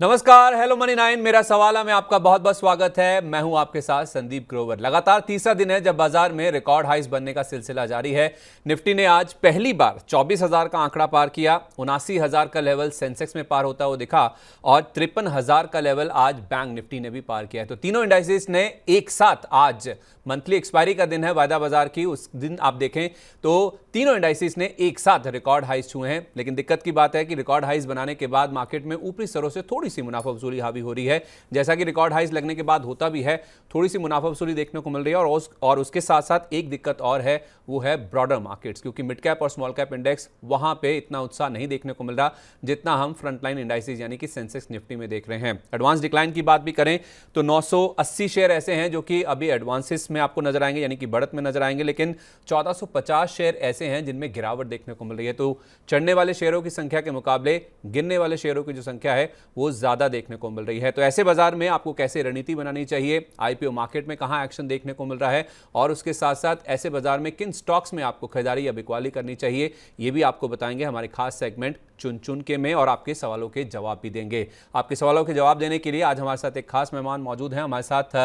नमस्कार, hello money 9 मेरा सवाल में आपका बहुत बहुत स्वागत है। मैं हूं आपके साथ संदीप ग्रोवर। लगातार तीसरा दिन है जब बाजार में रिकॉर्ड हाइस बनने का सिलसिला जारी है। निफ्टी ने आज पहली बार 24,000 का आंकड़ा पार किया, 79,000 का लेवल सेंसेक्स में पार होता हुआ दिखा और 53,000 का लेवल आज बैंक निफ्टी ने भी पार किया है। तो तीनों इंडाइसेस ने एक साथ, आज मंथली एक्सपायरी का दिन है वायदा बाजार की, उस दिन आप देखें तो तीनों इंडाइसेस ने एक साथ रिकॉर्ड हाइस छुए हैं। लेकिन दिक्कत की बात है कि रिकॉर्ड हाइस बनाने के बाद मार्केट में ऊपरी स्तरों से थोड़ी सी मुनाफा वसूली हावी हो रही है। जैसा कि रिकॉर्ड हाइस लगने के बाद होता भी है, थोड़ी सी मुनाफा वसूली देखने को मिल रही है। और उसके साथ साथ एक दिक्कत और है, वो है ब्रॉडर मार्केट्स, क्योंकि मिड कैप और स्मॉल कैप इंडेक्स वहां पे इतना उत्साह नहीं देखने को मिल रहा जितना हम फ्रंटलाइन इंडाइसेस यानी कि सेंसेक्स निफ्टी में देख रहे हैं। एडवांस डिक्लाइन की बात भी करें तो 980 शेयर ऐसे हैं जो कि अभी एडवांसेस में आपको नजर आएंगे, यानी कि बढ़त में नजर आएंगे, लेकिन 1450 शेयर ऐसे हैं जिनमें गिरावट देखने को मिल रही है। तो चढ़ने वाले शेयरों की संख्या के मुकाबले गिरने वाले शेयरों की जो संख्या है वो ज्यादा देखने को मिल रही है। तो ऐसे बाजार में आपको कैसे रणनीति बनानी चाहिए, आईपीओ मार्केट में कहां एक्शन देखने को मिल रहा है और उसके साथ साथ ऐसे बाजार में किन स्टॉक्स में आपको खरीदारी या बिकवाली करनी चाहिए, ये भी आपको बताएंगे हमारे खास सेगमेंट चुन चुन के में, और आपके सवालों के जवाब भी देंगे। आपके सवालों के जवाब देने के लिए आज हमारे साथ एक खास मेहमान मौजूद हैं। हमारे साथ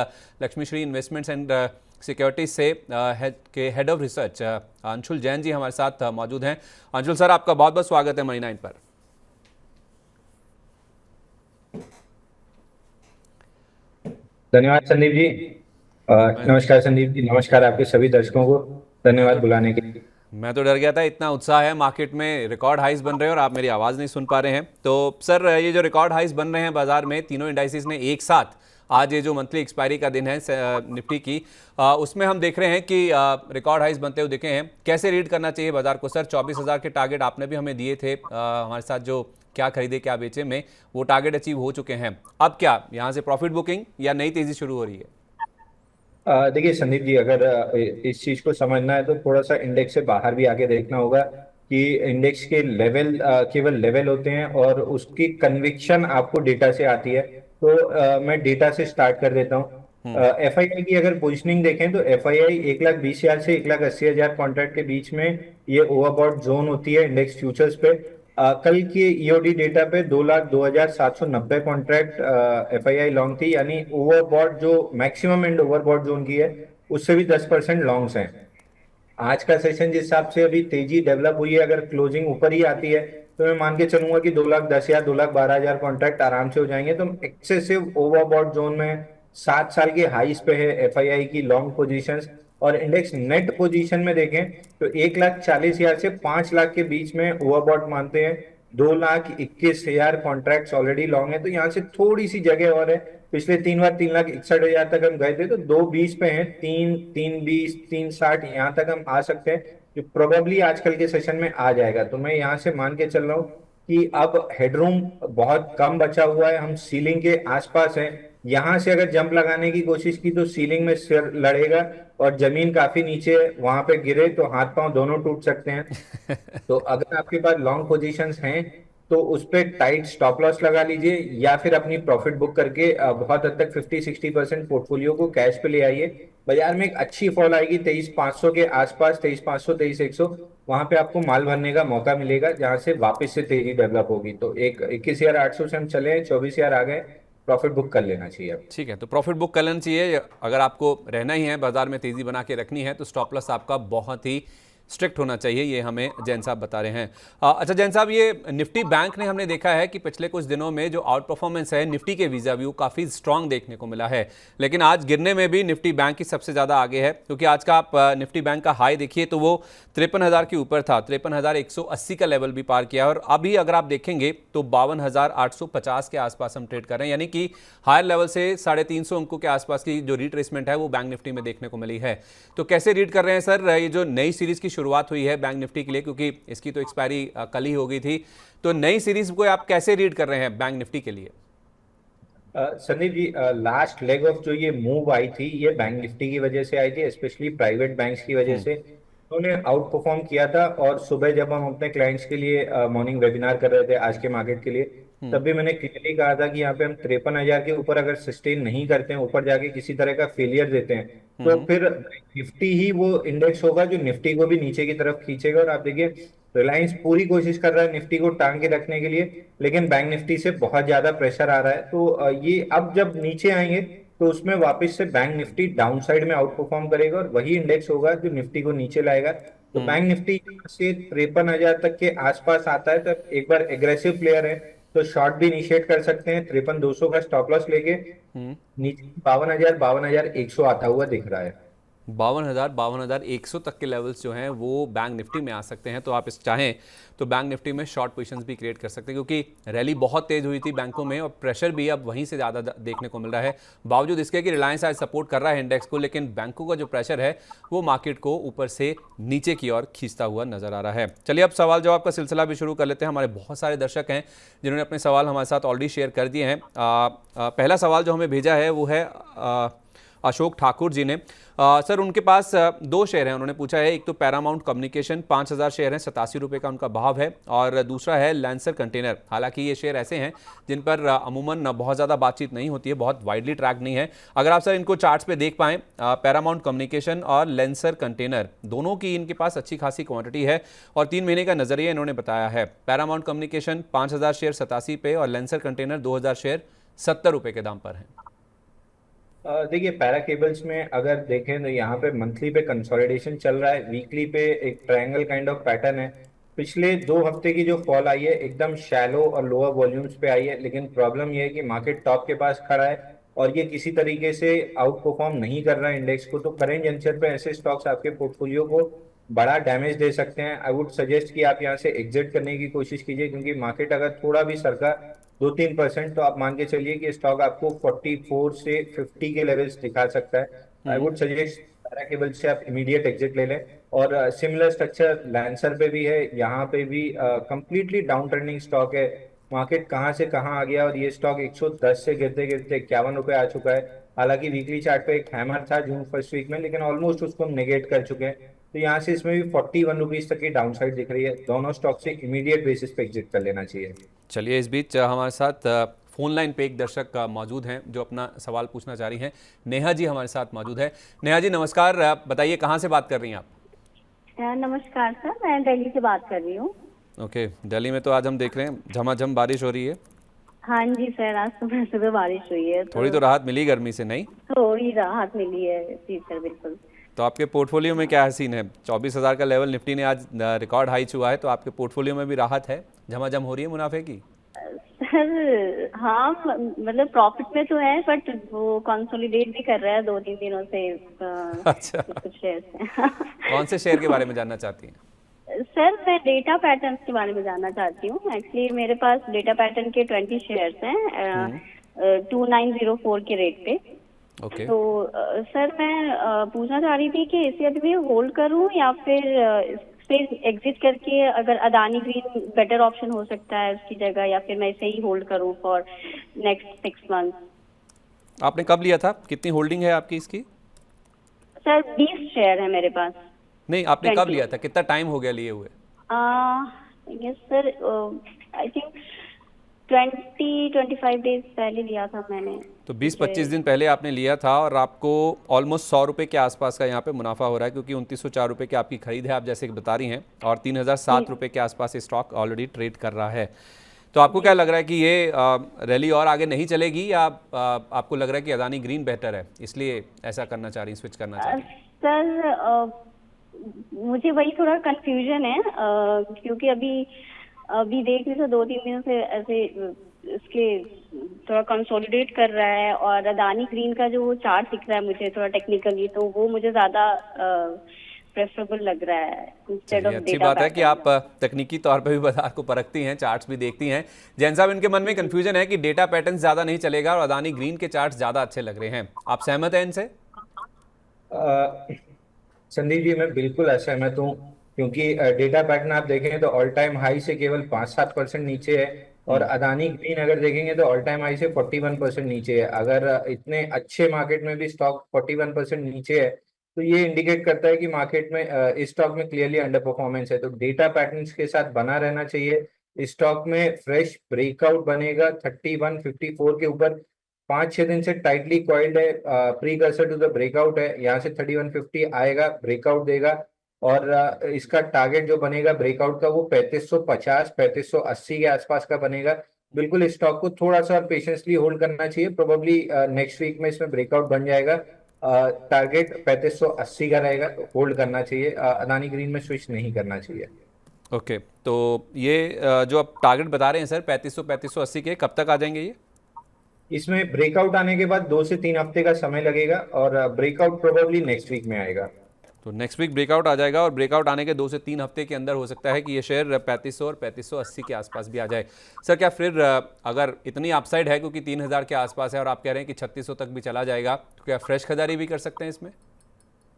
Lakshmi Shri investments and securities से के head of research Anshul Jain ji हमारे साथ मौजूद हैं। अंशुल सर, आपका बहुत बहुत स्वागत है मनी 9 पर। धन्यवाद संदीप जी। नमस्कार संदीप जी, नमस्कार आपके सभी दर्शकों को। मैं धन्यवाद तो बुलाने के लिए। मैं तो डर गया था, इतना उत्साह है मार्केट में, रिकॉर्ड हाइस बन रहे हैं और आप मेरी आवाज़ नहीं सुन पा रहे हैं। तो सर, ये जो रिकॉर्ड हाइस बन रहे हैं बाजार में, तीनों इंडाइसेस ने एक साथ, आज ये जो मंथली एक्सपायरी का दिन है निफ्टी की, उसमें हम देख रहे हैं कि रिकॉर्ड हाइस बनते हुए दिखे हैं। कैसे रीड करना चाहिए बाजार को सर? 24,000 के टारगेट आपने भी हमें दिए थे, हमारे साथ जो क्या खरीदे क्या बेचे में, वो टारगेट अचीव हो चुके हैं। अब क्या यहाँ से प्रॉफिट बुकिंग या नई तेजी शुरू हो रही है? देखिए संदीप जी, अगर इस चीज को समझना है तो थोड़ा सा इंडेक्स से बाहर भी आगे देखना होगा कि इंडेक्स के लेवल केवल लेवल होते हैं और उसकी कन्विक्शन आपको डेटा से आती है। तो मैं डेटा से स्टार्ट कर देता हूँ। एफआईआई की अगर पोजिशनिंग देखें तो एफआईआई 1,20,000 से 1,80,000 कॉन्ट्रैक्ट के बीच में ये ओवरबॉट जोन होती है इंडेक्स फ्यूचर्स पे। कल के ईओडी डेटा पे 2,02,790 कॉन्ट्रैक्ट एफआईआई लॉन्ग थी, यानी ओवरबॉट जो मैक्सिमम एंड ओवरबॉट जोन की है उससे भी 10% लॉन्ग्स हैं। आज का सेशन जिस हिसाब से अभी तेजी डेवलप हुई है, अगर क्लोजिंग ऊपर ही आती है तो मैं मान के चलूंगा कि 2,10,000 या 2,12,000 कॉन्ट्रैक्ट आराम से हो जाएंगे। तो एक्सेसिव ओवरबॉट जोन में 7 साल के हाईस पे है एफआईआई की लॉन्ग पोजीशंस। और इंडेक्स नेट पोजीशन में देखें तो 1,40,000 से 5 लाख के बीच में ओवरबॉट मानते हैं। 2,21,000 कॉन्ट्रैक्ट्स ऑलरेडी लॉन्ग है, तो यहाँ से थोड़ी सी जगह और है। पिछले 3 बार 3,61,000 तक हम गए थे, तो 2,20 पे हैं, 3,20, 3,60 यहाँ तक हम आ सकते हैं, जो प्रोबेबली आजकल के सेशन में आ जाएगा। तो मैं यहाँ से मान के चल रहा हूँ कि अब हेडरूम बहुत कम बचा हुआ है, हम सीलिंग के आसपास हैं। यहाँ से अगर जंप लगाने की कोशिश की तो सीलिंग में सिर लड़ेगा और जमीन काफी नीचे है, वहां पे गिरे तो हाथ पांव दोनों टूट सकते हैं। तो अगर आपके पास लॉन्ग पोजीशंस हैं तो उस पे टाइट स्टॉप लॉस लगा लीजिए या फिर अपनी प्रॉफिट बुक करके बहुत हद तक 50-60% पोर्टफोलियो को कैश पे ले आइए। बाजार में एक अच्छी फॉल आएगी 23,500 के आसपास, 23,500, 23,100, वहां पे आपको माल भरने का मौका मिलेगा जहां से वापस से तेजी डेवलप होगी। तो एक 21,800 से हम चले, 24,000 आ गए, प्रॉफिट बुक कर लेना चाहिए अब। ठीक है, तो प्रॉफिट बुक कर लेना चाहिए। अगर आपको रहना ही है, बाजार में तेजी बना के रखनी है, तो स्टॉप लॉस आपका बहुत ही स्ट्रिक्ट होना चाहिए, ये हमें जैन साहब बता रहे हैं। अच्छा जैन साहब, ये निफ्टी बैंक ने हमने देखा है कि पिछले कुछ दिनों में जो आउट परफॉर्मेंस है निफ्टी के वीजा व्यू काफ़ी स्ट्रांग देखने को मिला है, लेकिन आज गिरने में भी निफ्टी बैंक ही सबसे ज़्यादा आगे है, क्योंकि आज का आप निफ्टी बैंक का हाई देखिए तो वो 53,000 के ऊपर था, 53,180 का लेवल भी पार किया, और अभी अगर आप देखेंगे तो 52,850 के आसपास हम ट्रेड कर रहे हैं, यानी कि हायर लेवल से 350 अंकों के आसपास की जो रिट्रेसमेंट है वो बैंक निफ्टी में देखने को मिली है। तो कैसे रीड कर रहे हैं सर ये जो नई सीरीज की शुरुआत हुई है बैंक निफ्टी के लिए, क्योंकि इसकी तो एक्सपायरी कल ही हो गई थी, तो नई सीरीज को आप कैसे रीड कर रहे हैं बैंक निफ्टी के लिए? Sandeep ji, last leg of जो ये मूव आई थी ये बैंक निफ्टी की वजह से आई थी, स्पेशली प्राइवेट बैंक्स की वजह से। उन्होंने आउट परफॉर्म किया था। और सुबह जब हम अपने क्लाइंट्स के लिए मॉर्निंग वेबिनार कर रहे थे आज के मार्केट के लिए, तब भी मैंने क्लियरली कहा था कि यहाँ पे हम 53,000 के ऊपर अगर सस्टेन नहीं करते हैं, ऊपर जाके किसी तरह का फेलियर देते हैं, तो फिर निफ्टी ही वो इंडेक्स होगा जो निफ्टी को भी नीचे की तरफ खींचेगा। और आप देखिए रिलायंस पूरी कोशिश कर रहा है निफ्टी को टांग के रखने के लिए, लेकिन बैंक निफ्टी से बहुत ज्यादा प्रेशर आ रहा है। तो ये अब जब नीचे आएंगे तो उसमें वापस से बैंक निफ्टी डाउन साइड में आउट परफॉर्म करेगा और वही इंडेक्स होगा जो निफ्टी को नीचे लाएगा। तो हम्म। बैंक निफ्टी यहाँ से 53,000 तक के आसपास आता है, तो एक बार एग्रेसिव प्लेयर है तो शॉर्ट भी इनिशिएट कर सकते हैं। 53,200 का स्टॉप लॉस लेके हम्म। नीचे 52,100 आता हुआ दिख रहा है। 52,100 तक के लेवल्स जो हैं वो बैंक निफ्टी में आ सकते हैं, तो आप इस चाहें तो बैंक निफ्टी में शॉर्ट पोजीशंस भी क्रिएट कर सकते हैं, क्योंकि रैली बहुत तेज हुई थी बैंकों में और प्रेशर भी अब वहीं से ज़्यादा देखने को मिल रहा है। बावजूद इसके कि रिलायंस आज सपोर्ट कर रहा है इंडेक्स को, लेकिन बैंकों का जो प्रेशर है वो मार्केट को ऊपर से नीचे की ओर खींचता हुआ नजर आ रहा है। चलिए अब सवाल जवाब का सिलसिला भी शुरू कर लेते हैं। हमारे बहुत सारे दर्शक हैं जिन्होंने अपने सवाल हमारे साथ ऑलरेडी शेयर कर दिए हैं। पहला सवाल जो हमें भेजा है वो है अशोक ठाकुर जी ने। सर उनके पास दो शेयर हैं। उन्होंने पूछा है, एक तो पैरामाउंट कम्युनिकेशन 5,000 शेयर हैं, 87 रुपये का उनका भाव है, और दूसरा है लैंसर कंटेनर। हालांकि ये शेयर ऐसे हैं जिन पर अमूमन बहुत ज़्यादा बातचीत नहीं होती है, बहुत वाइडली ट्रैक नहीं है। अगर आप सर इनको चार्ट्स पे देख पाएँ, पैरामाउंट कम्युनिकेशन और लैंसर कंटेनर दोनों की इनके पास अच्छी खासी क्वांटिटी है और 3 महीने का नजरिया इन्होंने बताया है। पैरामाउंट कम्युनिकेशन 5,000 शेयर 87 पे और लैंसर कंटेनर 2,000 शेयर 70 रुपये के दाम पर है। देखिए, पैरा केबल्स में अगर देखें तो यहाँ पे मंथली पे कंसोलिडेशन चल रहा है, वीकली पे एक ट्रायंगल काइंड ऑफ पैटर्न है। पिछले 2 हफ्ते की जो फॉल आई है एकदम शैलो और लोअर वॉल्यूम्स पे आई है, लेकिन प्रॉब्लम ये है कि मार्केट टॉप के पास खड़ा है और ये किसी तरीके से आउट परफॉर्म नहीं कर रहा है इंडेक्स को। तो करेंट जंक्शन पे ऐसे स्टॉक्स आपके पोर्टफोलियो को बड़ा डैमेज दे सकते हैं। आई वुड सजेस्ट कि आप यहाँ से एग्जिट करने की कोशिश कीजिए, क्योंकि मार्केट अगर थोड़ा भी सरका 2-3% तो आप मान के चलिए कि स्टॉक आपको 44 से 50 के लेवल्स दिखा सकता है। I would suggest para cable से आप इमीडिएट एग्जिट ले लें। और सिमिलर स्ट्रक्चर लैंसर पे भी है, यहाँ पे भी कंप्लीटली डाउन ट्रेंडिंग स्टॉक है। मार्केट कहाँ से कहाँ आ गया और ये स्टॉक 110 से गिरते गिरते 51 रुपए आ चुका है। हालांकि वीकली चार्ट पे एक हैमर था जून फर्स्ट वीक में, लेकिन ऑलमोस्ट उसको हम नेगेट कर चुके हैं। तो यहाँ से इसमें भी 41 रुपीज तक की डाउन साइड दिख रही है। दोनों स्टॉक से इमीडिएट बेसिस पे एग्जिट कर लेना चाहिए। चलिए इस बीच हमारे साथ फोन लाइन पे एक दर्शक मौजूद हैं जो अपना सवाल पूछना चाह रही हैं। नेहा जी हमारे साथ मौजूद है। नेहा जी नमस्कार, बताइए कहाँ से बात कर रही हैं आप? नमस्कार सर, मैं दिल्ली से बात कर रही हूँ। ओके, दिल्ली में तो आज हम देख रहे हैं झमाझम बारिश हो रही है। हाँ जी सर, आज सुबह सुबह बारिश हुई है थोड़ी तो राहत मिली गर्मी से, नहीं? थोड़ी राहत मिली है जी सर, बिल्कुल। तो आपके पोर्टफोलियो में क्या सीन है? 24,000 का लेवल निफ्टी ने आज रिकॉर्ड हाई छुआ है, तो आपके पोर्टफोलियो में भी राहत है, झमाझम हो रही है मुनाफे की? सर हाँ, मतलब प्रॉफिट में तो है, बट वो कंसोलिडेट भी कर रहा है 2-3 दिनों से अच्छा, कुछ शेयर से। कौन से शेयर के बारे में जानना चाहती हैं? सर मैं डेटा पैटर्न्स के बारे में जानना चाहती हूँ। एक्चुअली मेरे पास डेटा पैटर्न के 20 शेयर्स हैं 2904 के रेट पे। ओके। तो सर मैं पूछना चाह रही थी कि इसे अभी मैं होल्ड करूं या फिर स्पेस एग्जिट करके अगर अदानी ग्रीन बेटर ऑप्शन हो सकता है उसकी जगह, या फिर मैं इसे ही होल्ड करूं फॉर नेक्स्ट 6 मंथ। आपने कब लिया था? कितनी होल्डिंग है आपकी इसकी? सर 20 शेयर है मेरे पास। नहीं, आपने कब लिया था? कितना टाइम हो गया लिए हुए? Yes sir, I think 20-25 days पहले लिया था मैंने। तो 20-25 दिन पहले आपने लिया था और आपको ऑलमोस्ट 100 रुपये के आसपास का यहाँ पे मुनाफा हो रहा है, क्योंकि 2904 रुपये की आपकी खरीद है, आप जैसे कि बता रही हैं, और 3,007 रुपये के आसपास ये स्टॉक ऑलरेडी ट्रेड कर रहा है। तो आपको क्या लग रहा है कि ये रैली और आगे नहीं चलेगी, या आपको लग रहा है कि अदानी ग्रीन बेहतर है इसलिए ऐसा करना चाह रही, स्विच करना चाह रही? सर मुझे वही थोड़ा कंफ्यूजन है, क्योंकि अभी देख रही थी 2-3 दिनों से ऐसे इसके थोड़ा कंसोलिडेट कर रहा है, और अदानी ग्रीन का जो चार्ट दिख रहा है मुझे थोड़ा टेक्निकली, तो वो मुझे ज्यादा प्रेफरेबल लग रहा है इंस्टेड ऑफ डेटा। अच्छी बात है कि आप तकनीकी तौर पे भी बाजार को परखती हैं, चार्ट्स भी देखती हैं। जैन साहब, इनके मन में कंफ्यूजन है कि डेटा पैटर्न ज्यादा नहीं चलेगा और अदानी ग्रीन के चार्ट्स ज्यादा अच्छे लग रहे हैं। आप सहमत हैं इनसे? संदीप जी, मैं बिल्कुल असहमत हूँ, क्योंकि डेटा पैटर्न आप देखेंगे तो ऑल टाइम हाई से केवल 5-7% नीचे है, और अदानी ग्रीन अगर देखेंगे तो ऑल टाइम हाई से 41% नीचे है। अगर इतने अच्छे मार्केट में भी स्टॉक 41% नीचे है, तो ये इंडिकेट करता है कि मार्केट में इस स्टॉक में क्लियरली अंडर परफॉर्मेंस है। तो डेटा पैटर्न्स के साथ बना रहना चाहिए। इस स्टॉक में फ्रेश ब्रेकआउट बनेगा 3154 के ऊपर, 5-6 दिन से टाइटली कॉइल्ड है, प्रीकर्सर टू द ब्रेकआउट है। यहाँ से 3150 आएगा, ब्रेकआउट देगा, और इसका टारगेट जो बनेगा ब्रेकआउट का वो 3550 3580 के आसपास का बनेगा। बिल्कुल इस स्टॉक को थोड़ा सा पेशेंसली होल्ड करना चाहिए, प्रोबेबली नेक्स्ट वीक में इसमें ब्रेकआउट बन जाएगा। टारगेट 3580 का रहेगा, होल्ड करना चाहिए, अदानी ग्रीन में स्विच नहीं करना चाहिए। ओके, तो ये जो आप टारगेट बता रहे हैं सर 3500 3580 के, कब तक आ जाएंगे ये? इसमें ब्रेकआउट आने के बाद 2 से 3 हफ्ते का समय लगेगा और ब्रेकआउट प्रोबेबली नेक्स्ट वीक में आएगा। तो नेक्स्ट वीक ब्रेकआउट आ जाएगा और ब्रेकआउट आने के 2 से 3 हफ्ते के अंदर हो सकता है कि ये शेयर 3500 और 3580 के आसपास भी आ जाए। सर क्या फिर अगर इतनी अपसाइड है क्योंकि 3000 के आसपास है और आप कह रहे हैं कि 3600 तक भी चला जाएगा, तो क्या फ्रेश खरीदारी भी कर सकते हैं इसमें?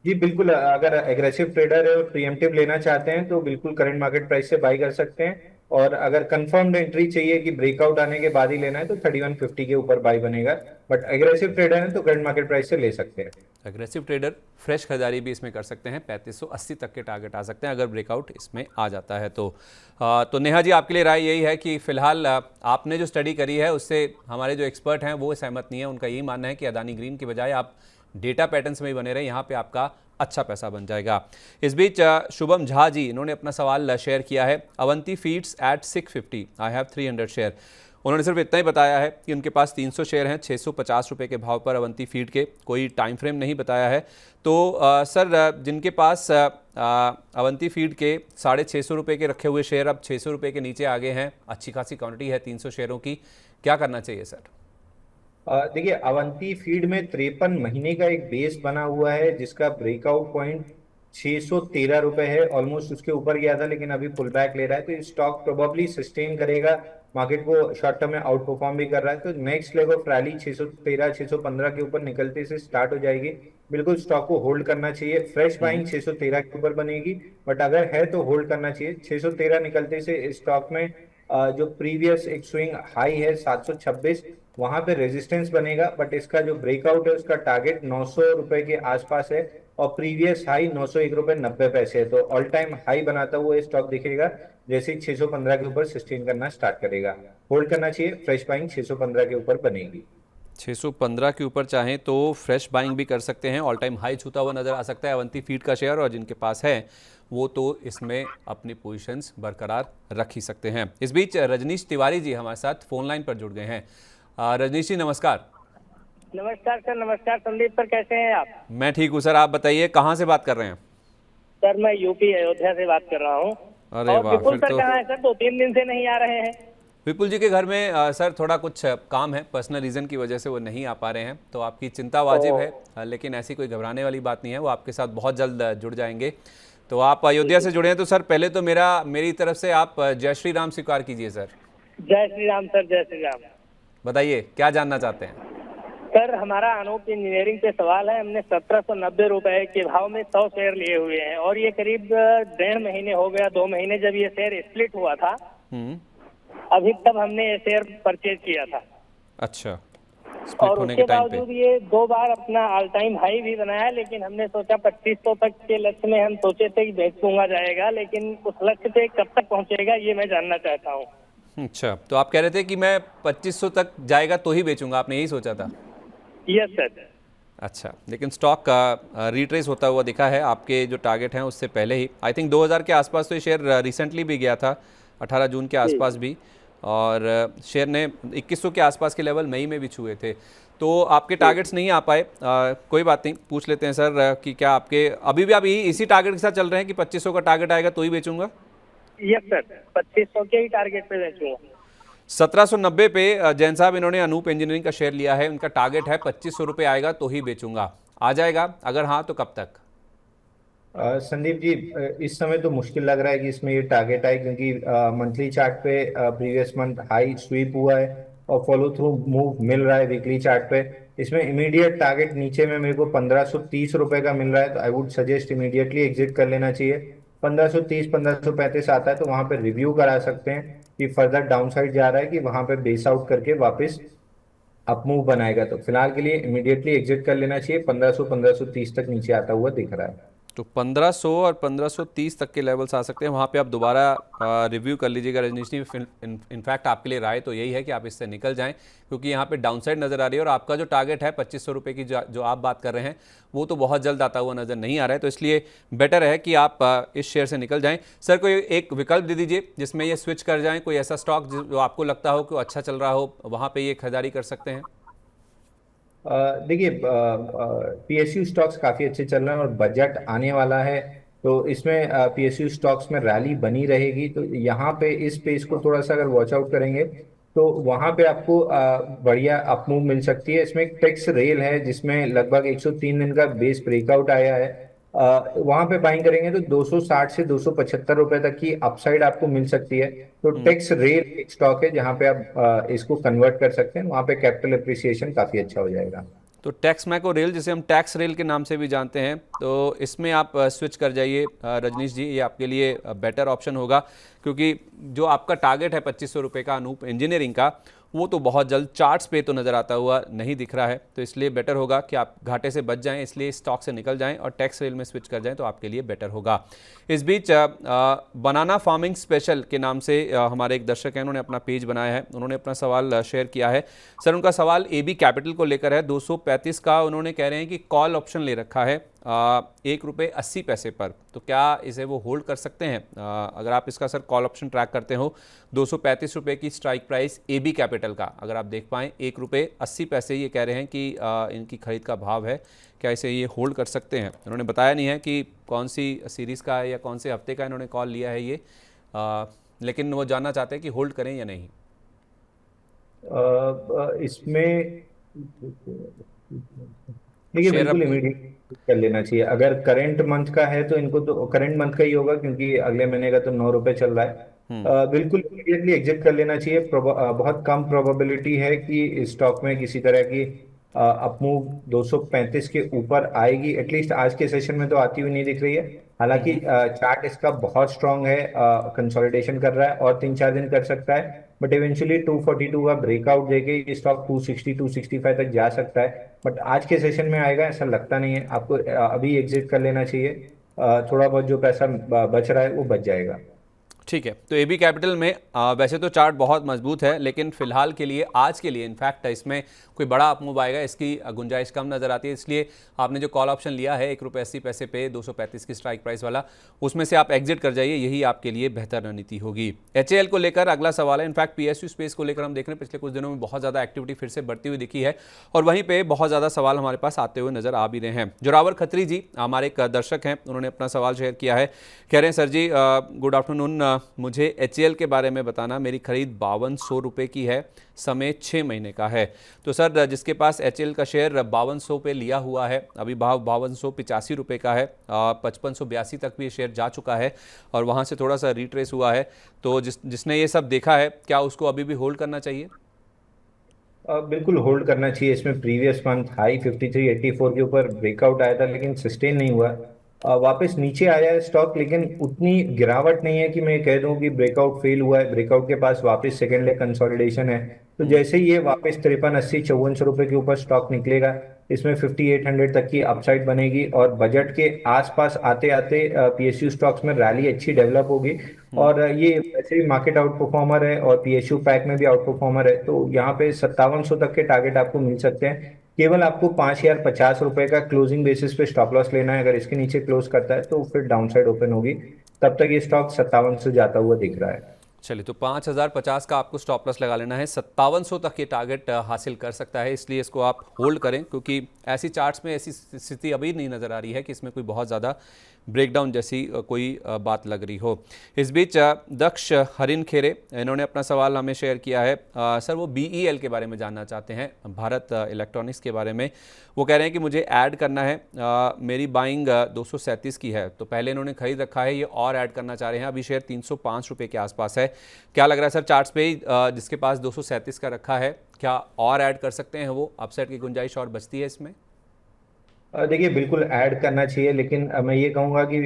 जी बिल्कुल, अगर एग्रेसिव ट्रेडर है और प्रीएम्प्टिव लेना चाहते हैं तो बिल्कुल करंट मार्केट प्राइस से बाई कर सकते हैं। और अगर कंफर्म्ड एंट्री चाहिए कि ब्रेकआउट आने के बाद ही लेना है तो 3150 के ऊपर बाई बनेगा। बट एग्रेसिव ट्रेडर है तो करंट मार्केट प्राइस से ले सकते हैं। एग्रेसिव ट्रेडर फ्रेश खरीदारी भी इसमें कर सकते हैं, 3580 तक के टारगेट आ सकते हैं अगर ब्रेकआउट इसमें आ जाता है तो नेहा जी आपके लिए राय यही है कि फिलहाल आपने जो स्टडी करी है उससे हमारे जो एक्सपर्ट हैं वो सहमत नहीं है। उनका यही मानना है कि अदानी ग्रीन की बजाय आप डेटा पैटर्न्स में ही बने रहे, यहाँ पे आपका अच्छा पैसा बन जाएगा। इस बीच शुभम झा जी इन्होंने अपना सवाल शेयर किया है। Avanti feeds at 650, I have 300 share. उन्होंने सिर्फ इतना ही बताया है कि उनके पास 300 शेयर हैं 650 रुपये के भाव पर अवंती फीड के, कोई टाइम फ्रेम नहीं बताया है। तो सर जिनके पास अवंती फीड के 650 रुपये के रखे हुए शेयर अब 600 रुपये के नीचे आ गए हैं, अच्छी खासी क्वांटिटी है 300 शेयरों की, क्या करना चाहिए सर? देखिए, अवंती फीड में 53 महीने का एक बेस बना हुआ है जिसका ब्रेकआउट पॉइंट 613 रुपए है। ऑलमोस्ट उसके ऊपर गया था लेकिन अभी पुल बैक ले रहा है, तो ये स्टॉक प्रोबेबली सस्टेन करेगा। मार्केट को शॉर्ट टर्म में आउट परफॉर्म भी कर रहा है, तो नेक्स्ट लेग ऑफ रैली 613 615 के ऊपर निकलते से स्टार्ट हो जाएगी। बिल्कुल स्टॉक को होल्ड करना चाहिए। फ्रेश बाइंग 613 के ऊपर बनेगी, बट अगर है तो होल्ड करना चाहिए। 613 निकलते से स्टॉक में जो प्रीवियस एक स्विंग हाई है 726, वहां पे रेजिस्टेंस बनेगा। बट इसका जो ब्रेकआउट है उसका टारगेट 900 रुपए के आसपास है और प्रीवियस हाई 901 रुपए 90 पैसे है। तो ऑल टाइम हाई बनाता हुआ ये स्टॉक दिखेगा जैसे ही 615 के ऊपर सस्टेन करना स्टार्ट करेगा। होल्ड करना चाहिए। फ्रेश बाइंग 615 के ऊपर बनेगी। 615 के ऊपर चाहें तो फ्रेश बाइंग भी कर सकते हैं, ऑल टाइम हाई छूता हुआ नजर आ सकता है अवंती फीड का शेयर, और जिनके पास है वो तो इसमें अपनी पोजीशंस बरकरार रख ही सकते हैं। इस बीच रजनीश तिवारी जी हमारे साथ फोन लाइन पर जुड़ गए हैं। रजनीश जी नमस्कार। नमस्कार सर। नमस्कार संदीप सर, कैसे हैं आप? मैं ठीक हूँ सर, आप बताइए कहाँ से बात कर रहे हैं? सर मैं यूपी अयोध्या से बात कर रहा हूँ। अरे और वाह, विपुल फिर सर तो कहाँ है सर? 2-3 दिन से नहीं आ रहे हैं। विपुल जी के घर में सर थोड़ा कुछ काम है, पर्सनल रीज़न की वजह से वो नहीं आ पा रहे हैं, तो आपकी चिंता वाजिब है, लेकिन ऐसी कोई घबराने वाली बात नहीं है, वो आपके साथ बहुत जल्द जुड़ जाएंगे। तो आप अयोध्या से जुड़े हैं तो सर पहले तो मेरी तरफ से आप जय श्री राम स्वीकार कीजिए सर। जय श्री राम सर, जय श्री राम। बताइए क्या जानना चाहते हैं? सर हमारा अनूप इंजीनियरिंग पे सवाल है। हमने 1790 रुपए के भाव में 100 शेयर लिए हुए हैं और ये करीब 1.5 महीने हो गया, 2 महीने जब ये शेयर स्प्लिट हुआ था अभी तब हमने ये शेयर परचेज किया था। अच्छा, स्प्लिट और होने उसके के टाइम पे बावजूद ये 2 बार अपना ऑल टाइम हाई भी बनाया, लेकिन हमने सोचा 2500 तक के लक्ष्य में हम सोचे थे कि बेच दूंगा जाएगा, लेकिन उस लक्ष्य पे कब तक पहुंचेगा ये मैं जानना चाहता हूँ। अच्छा, तो आप कह रहे थे कि मैं 2500 तक जाएगा तो ही बेचूंगा, आपने यही सोचा था? Yes sir. अच्छा, लेकिन स्टॉक का रिट्रेस होता हुआ दिखा है आपके जो टारगेट हैं उससे पहले ही। आई थिंक 2000 के आसपास तो ये शेयर रिसेंटली भी गया था, 18 जून के आसपास भी, और शेयर ने 2100 के आसपास के लेवल मई में भी छुए थे। तो आपके टारगेट्स नहीं आ पाए, कोई बात नहीं, पूछ लेते हैं सर कि क्या आपके अभी भी आप इसी टारगेट के साथ चल रहे हैं कि 2500 का टारगेट आएगा तो ही बेचूंगा? यस सर, 2500 के ही टारगेट पे बेचूंगा। 1790 पे जैन साहब इन्होंने अनूप इंजीनियरिंग का शेयर लिया है, उनका टारगेट है 2500 रुपये आएगा तो ही बेचूंगा, आ जाएगा? अगर हाँ तो कब तक? संदीप जी, इस समय तो मुश्किल लग रहा है कि इसमें ये टारगेट आए, क्योंकि मंथली चार्ट पे प्रीवियस मंथ हाई स्वीप हुआ है और फॉलो थ्रू मूव मिल रहा है वीकली चार्ट पे। इसमें इमीडिएट टारगेट नीचे में मेरे को 1530 रुपए का मिल रहा है, तो I would suggest immediately exit कर लेना चाहिए। 1530 1535 आता है तो वहां पे रिव्यू करा सकते हैं कि फर्दर डाउन साइड जा रहा है कि वहां पे बेस आउट करके वापस अप मूव बनाएगा। तो फिलहाल के लिए इमीडिएटली एग्जिट कर लेना चाहिए। 1500 1530 तक नीचे आता हुआ दिख रहा है। तो 1500 और 1530 तक के लेवल्स आ सकते हैं, वहाँ पे आप दोबारा रिव्यू कर लीजिएगा रजनीश जी। इनफैक्ट आपके लिए राय तो यही है कि आप इससे निकल जाएं, क्योंकि यहाँ पे डाउनसाइड नज़र आ रही है और आपका जो टारगेट है 2500 रुपये की जो आप बात कर रहे हैं वो तो बहुत जल्द आता हुआ नज़र नहीं आ रहा है, तो इसलिए बेटर है कि आप इस शेयर से निकल जाएँ। सर कोई एक विकल्प दे दीजिए जिसमें ये स्विच कर जाएँ, कोई ऐसा स्टॉक जो आपको लगता हो कि अच्छा चल रहा हो, वहाँ पर ये खरीदारी कर सकते हैं। देखिए, पीएसयू स्टॉक्स काफी अच्छे चल रहे हैं और बजट आने वाला है, तो इसमें पीएसयू स्टॉक्स में रैली बनी रहेगी। तो यहाँ पे इस पेस को थोड़ा सा अगर वॉच आउट करेंगे तो वहां पे आपको बढ़िया अपमूव मिल सकती है। इसमें एक टेक्स रेल है जिसमें लगभग 103 दिन का बेस ब्रेकआउट आया है। वहां पे बाइंग करेंगे तो 260 से 275 रुपए तक की अपसाइड आपको मिल सकती है। तो टेक्स रेल एक स्टॉक है जहां पे आप इसको कन्वर्ट कर सकते हैं, वहां पे कैपिटल एप्रिसिएशन काफी अच्छा हो जाएगा। तो टैक्स मैको रेल, जिसे हम टैक्स रेल के नाम से भी जानते हैं, तो इसमें आप स्विच कर जाइए रजनीश जी, ये आपके लिए बेटर ऑप्शन होगा, क्योंकि जो आपका टारगेट है 2500 रुपये का अनूप इंजीनियरिंग का, वो तो बहुत जल्द चार्ट्स पे तो नज़र आता हुआ नहीं दिख रहा है। तो इसलिए बेटर होगा कि आप घाटे से बच जाएं, इसलिए स्टॉक से निकल जाएं और टैक्स रेल में स्विच कर जाएं, तो आपके लिए बेटर होगा। इस बीच बनाना फार्मिंग स्पेशल के नाम से हमारे एक दर्शक हैं, उन्होंने अपना पेज बनाया है, उन्होंने अपना सवाल शेयर किया है। सर उनका सवाल एबी कैपिटल को लेकर है, 235 का उन्होंने कह रहे हैं कि कॉल ऑप्शन ले रखा है ₹1.80 पर, तो क्या इसे वो होल्ड कर सकते हैं? अगर आप इसका सर कॉल ऑप्शन ट्रैक करते हो, 235 रुपये की स्ट्राइक प्राइस एबी कैपिटल का अगर आप देख पाएँ, ₹1.80 ये कह रहे हैं कि इनकी खरीद का भाव है, क्या इसे ये होल्ड कर सकते हैं? उन्होंने बताया नहीं है कि कौन सी सीरीज़ का है या कौन से हफ्ते का इन्होंने कॉल लिया है ये, लेकिन वो जानना चाहते हैं कि होल्ड करें या नहीं। इसमें देखिए बिल्कुल इमीडिएट कर लेना चाहिए। अगर करंट मंथ का है तो इनको तो करंट मंथ का ही होगा, क्योंकि अगले महीने का तो 9 रुपए चल रहा है। बिल्कुल इमीडिएटली एग्जिट कर लेना चाहिए। बहुत कम प्रोबेबिलिटी है कि इस स्टॉक में किसी तरह की अपमूव 235 के ऊपर आएगी। एटलीस्ट आज के सेशन में तो आती हुई नहीं दिख रही है। हालांकि चार्ट इसका बहुत स्ट्रांग है, कंसोलिडेशन कर रहा है और 3-4 दिन कर सकता है, बट इवेंचुअली 242 का ब्रेकआउट देके ये स्टॉक 260 265 तक जा सकता है। बट आज के सेशन में आएगा ऐसा लगता नहीं है। आपको अभी एग्जिट कर लेना चाहिए। थोड़ा बहुत जो पैसा बच रहा है वो बच जाएगा। ठीक है, तो एबी कैपिटल में वैसे तो चार्ट बहुत मजबूत है, लेकिन फिलहाल के लिए, आज के लिए इनफैक्ट इसमें कोई बड़ा अपमूव आएगा इसकी गुंजाइश कम नज़र आती है। इसलिए आपने जो कॉल ऑप्शन लिया है ₹1.80 पे 235 की स्ट्राइक प्राइस वाला, उसमें से आप एग्जिट कर जाइए, यही आपके लिए बेहतर रणनीति होगी। एचएएल को लेकर अगला सवाल है। इनफैक्ट पीएसयू स्पेस को लेकर हम देख रहे हैं पिछले कुछ दिनों में बहुत ज़्यादा एक्टिविटी फिर से बढ़ती हुई दिखी है और वहीं पर बहुत ज़्यादा सवाल हमारे पास आते हुए नजर आ भी रहे हैं। जोरावर खत्री जी हमारे एक दर्शक हैं, उन्होंने अपना सवाल शेयर किया है। कह रहे हैं सर जी गुड आफ्टरनून, मुझे एचएएल के बारे में बताना। मेरी खरीद 5200 रुपये की है, समय 6 महीने का है। तो सर जिसके पास एचएएल का शेयर 5200 पे लिया हुआ है, अभी भाव 5285 रुपये का है, 5582 तक भी ये शेयर जा चुका है और वहाँ से थोड़ा सा रिट्रेस हुआ है, तो जिसने ये सब देखा है, क्या उसको अभी भी होल्ड करना चाहिए? बिल्कुल होल्ड करना चाहिए। इसमें प्रीवियस मंथ हाई 5384 के ऊपर ब्रेकआउट आया था, लेकिन सस्टेन नहीं हुआ। वापस नीचे आया है स्टॉक, लेकिन उतनी गिरावट नहीं है कि मैं कह दूं कि ब्रेकआउट फेल हुआ है। ब्रेकआउट के पास वापस सेकेंड लेग कंसोलिडेशन है। तो जैसे ही ये वापस 5380 5400 रुपए के ऊपर स्टॉक निकलेगा, इसमें 5800 तक की अपसाइड बनेगी और बजट के आसपास आते आते पीएसयू स्टॉक्स में रैली अच्छी डेवलप होगी। और ये वैसे भी मार्केट आउट परफॉर्मर है और पीएसयू पैक में भी आउट परफॉर्मर है, तो यहाँ पे 5700 तक के टारगेट आपको मिल सकते हैं। केवल आपको 5050 रुपए का क्लोजिंग बेसिस पे स्टॉप लॉस लेना है। अगर इसके नीचे क्लोज करता है तो फिर डाउनसाइड ओपन होगी, तब तक ये स्टॉक 5700 जाता हुआ दिख रहा है। चलिए, तो 5050 का आपको स्टॉप लॉस लगा लेना है, 5700 तक ये टारगेट हासिल कर सकता है, इसलिए इसको आप होल्ड करें, क्योंकि ऐसी चार्ट्स में ऐसी स्थिति अभी नहीं नज़र आ रही है कि इसमें कोई बहुत ज़्यादा ब्रेकडाउन जैसी कोई बात लग रही हो। इस बीच दक्ष हरिन खेरे, इन्होंने अपना सवाल हमें शेयर किया है। सर वो BEL के बारे में जानना चाहते हैं, भारत इलेक्ट्रॉनिक्स के बारे में। वो कह रहे हैं कि मुझे ऐड करना है, मेरी बाइंग 237 की है, तो पहले इन्होंने खरीद रखा है, ये और ऐड करना चाह रहे हैं। अभी शेयर 305 रुपये के आसपास है। क्या लग रहा है सर चार्ट्स पे जिसके पास 237 का रखा है, क्या और ऐड कर सकते हैं? वो अपसाइड की गुंजाइश और बचती है इसमें? देखिए बिल्कुल ऐड करना चाहिए, लेकिन मैं ये कहूंगा कि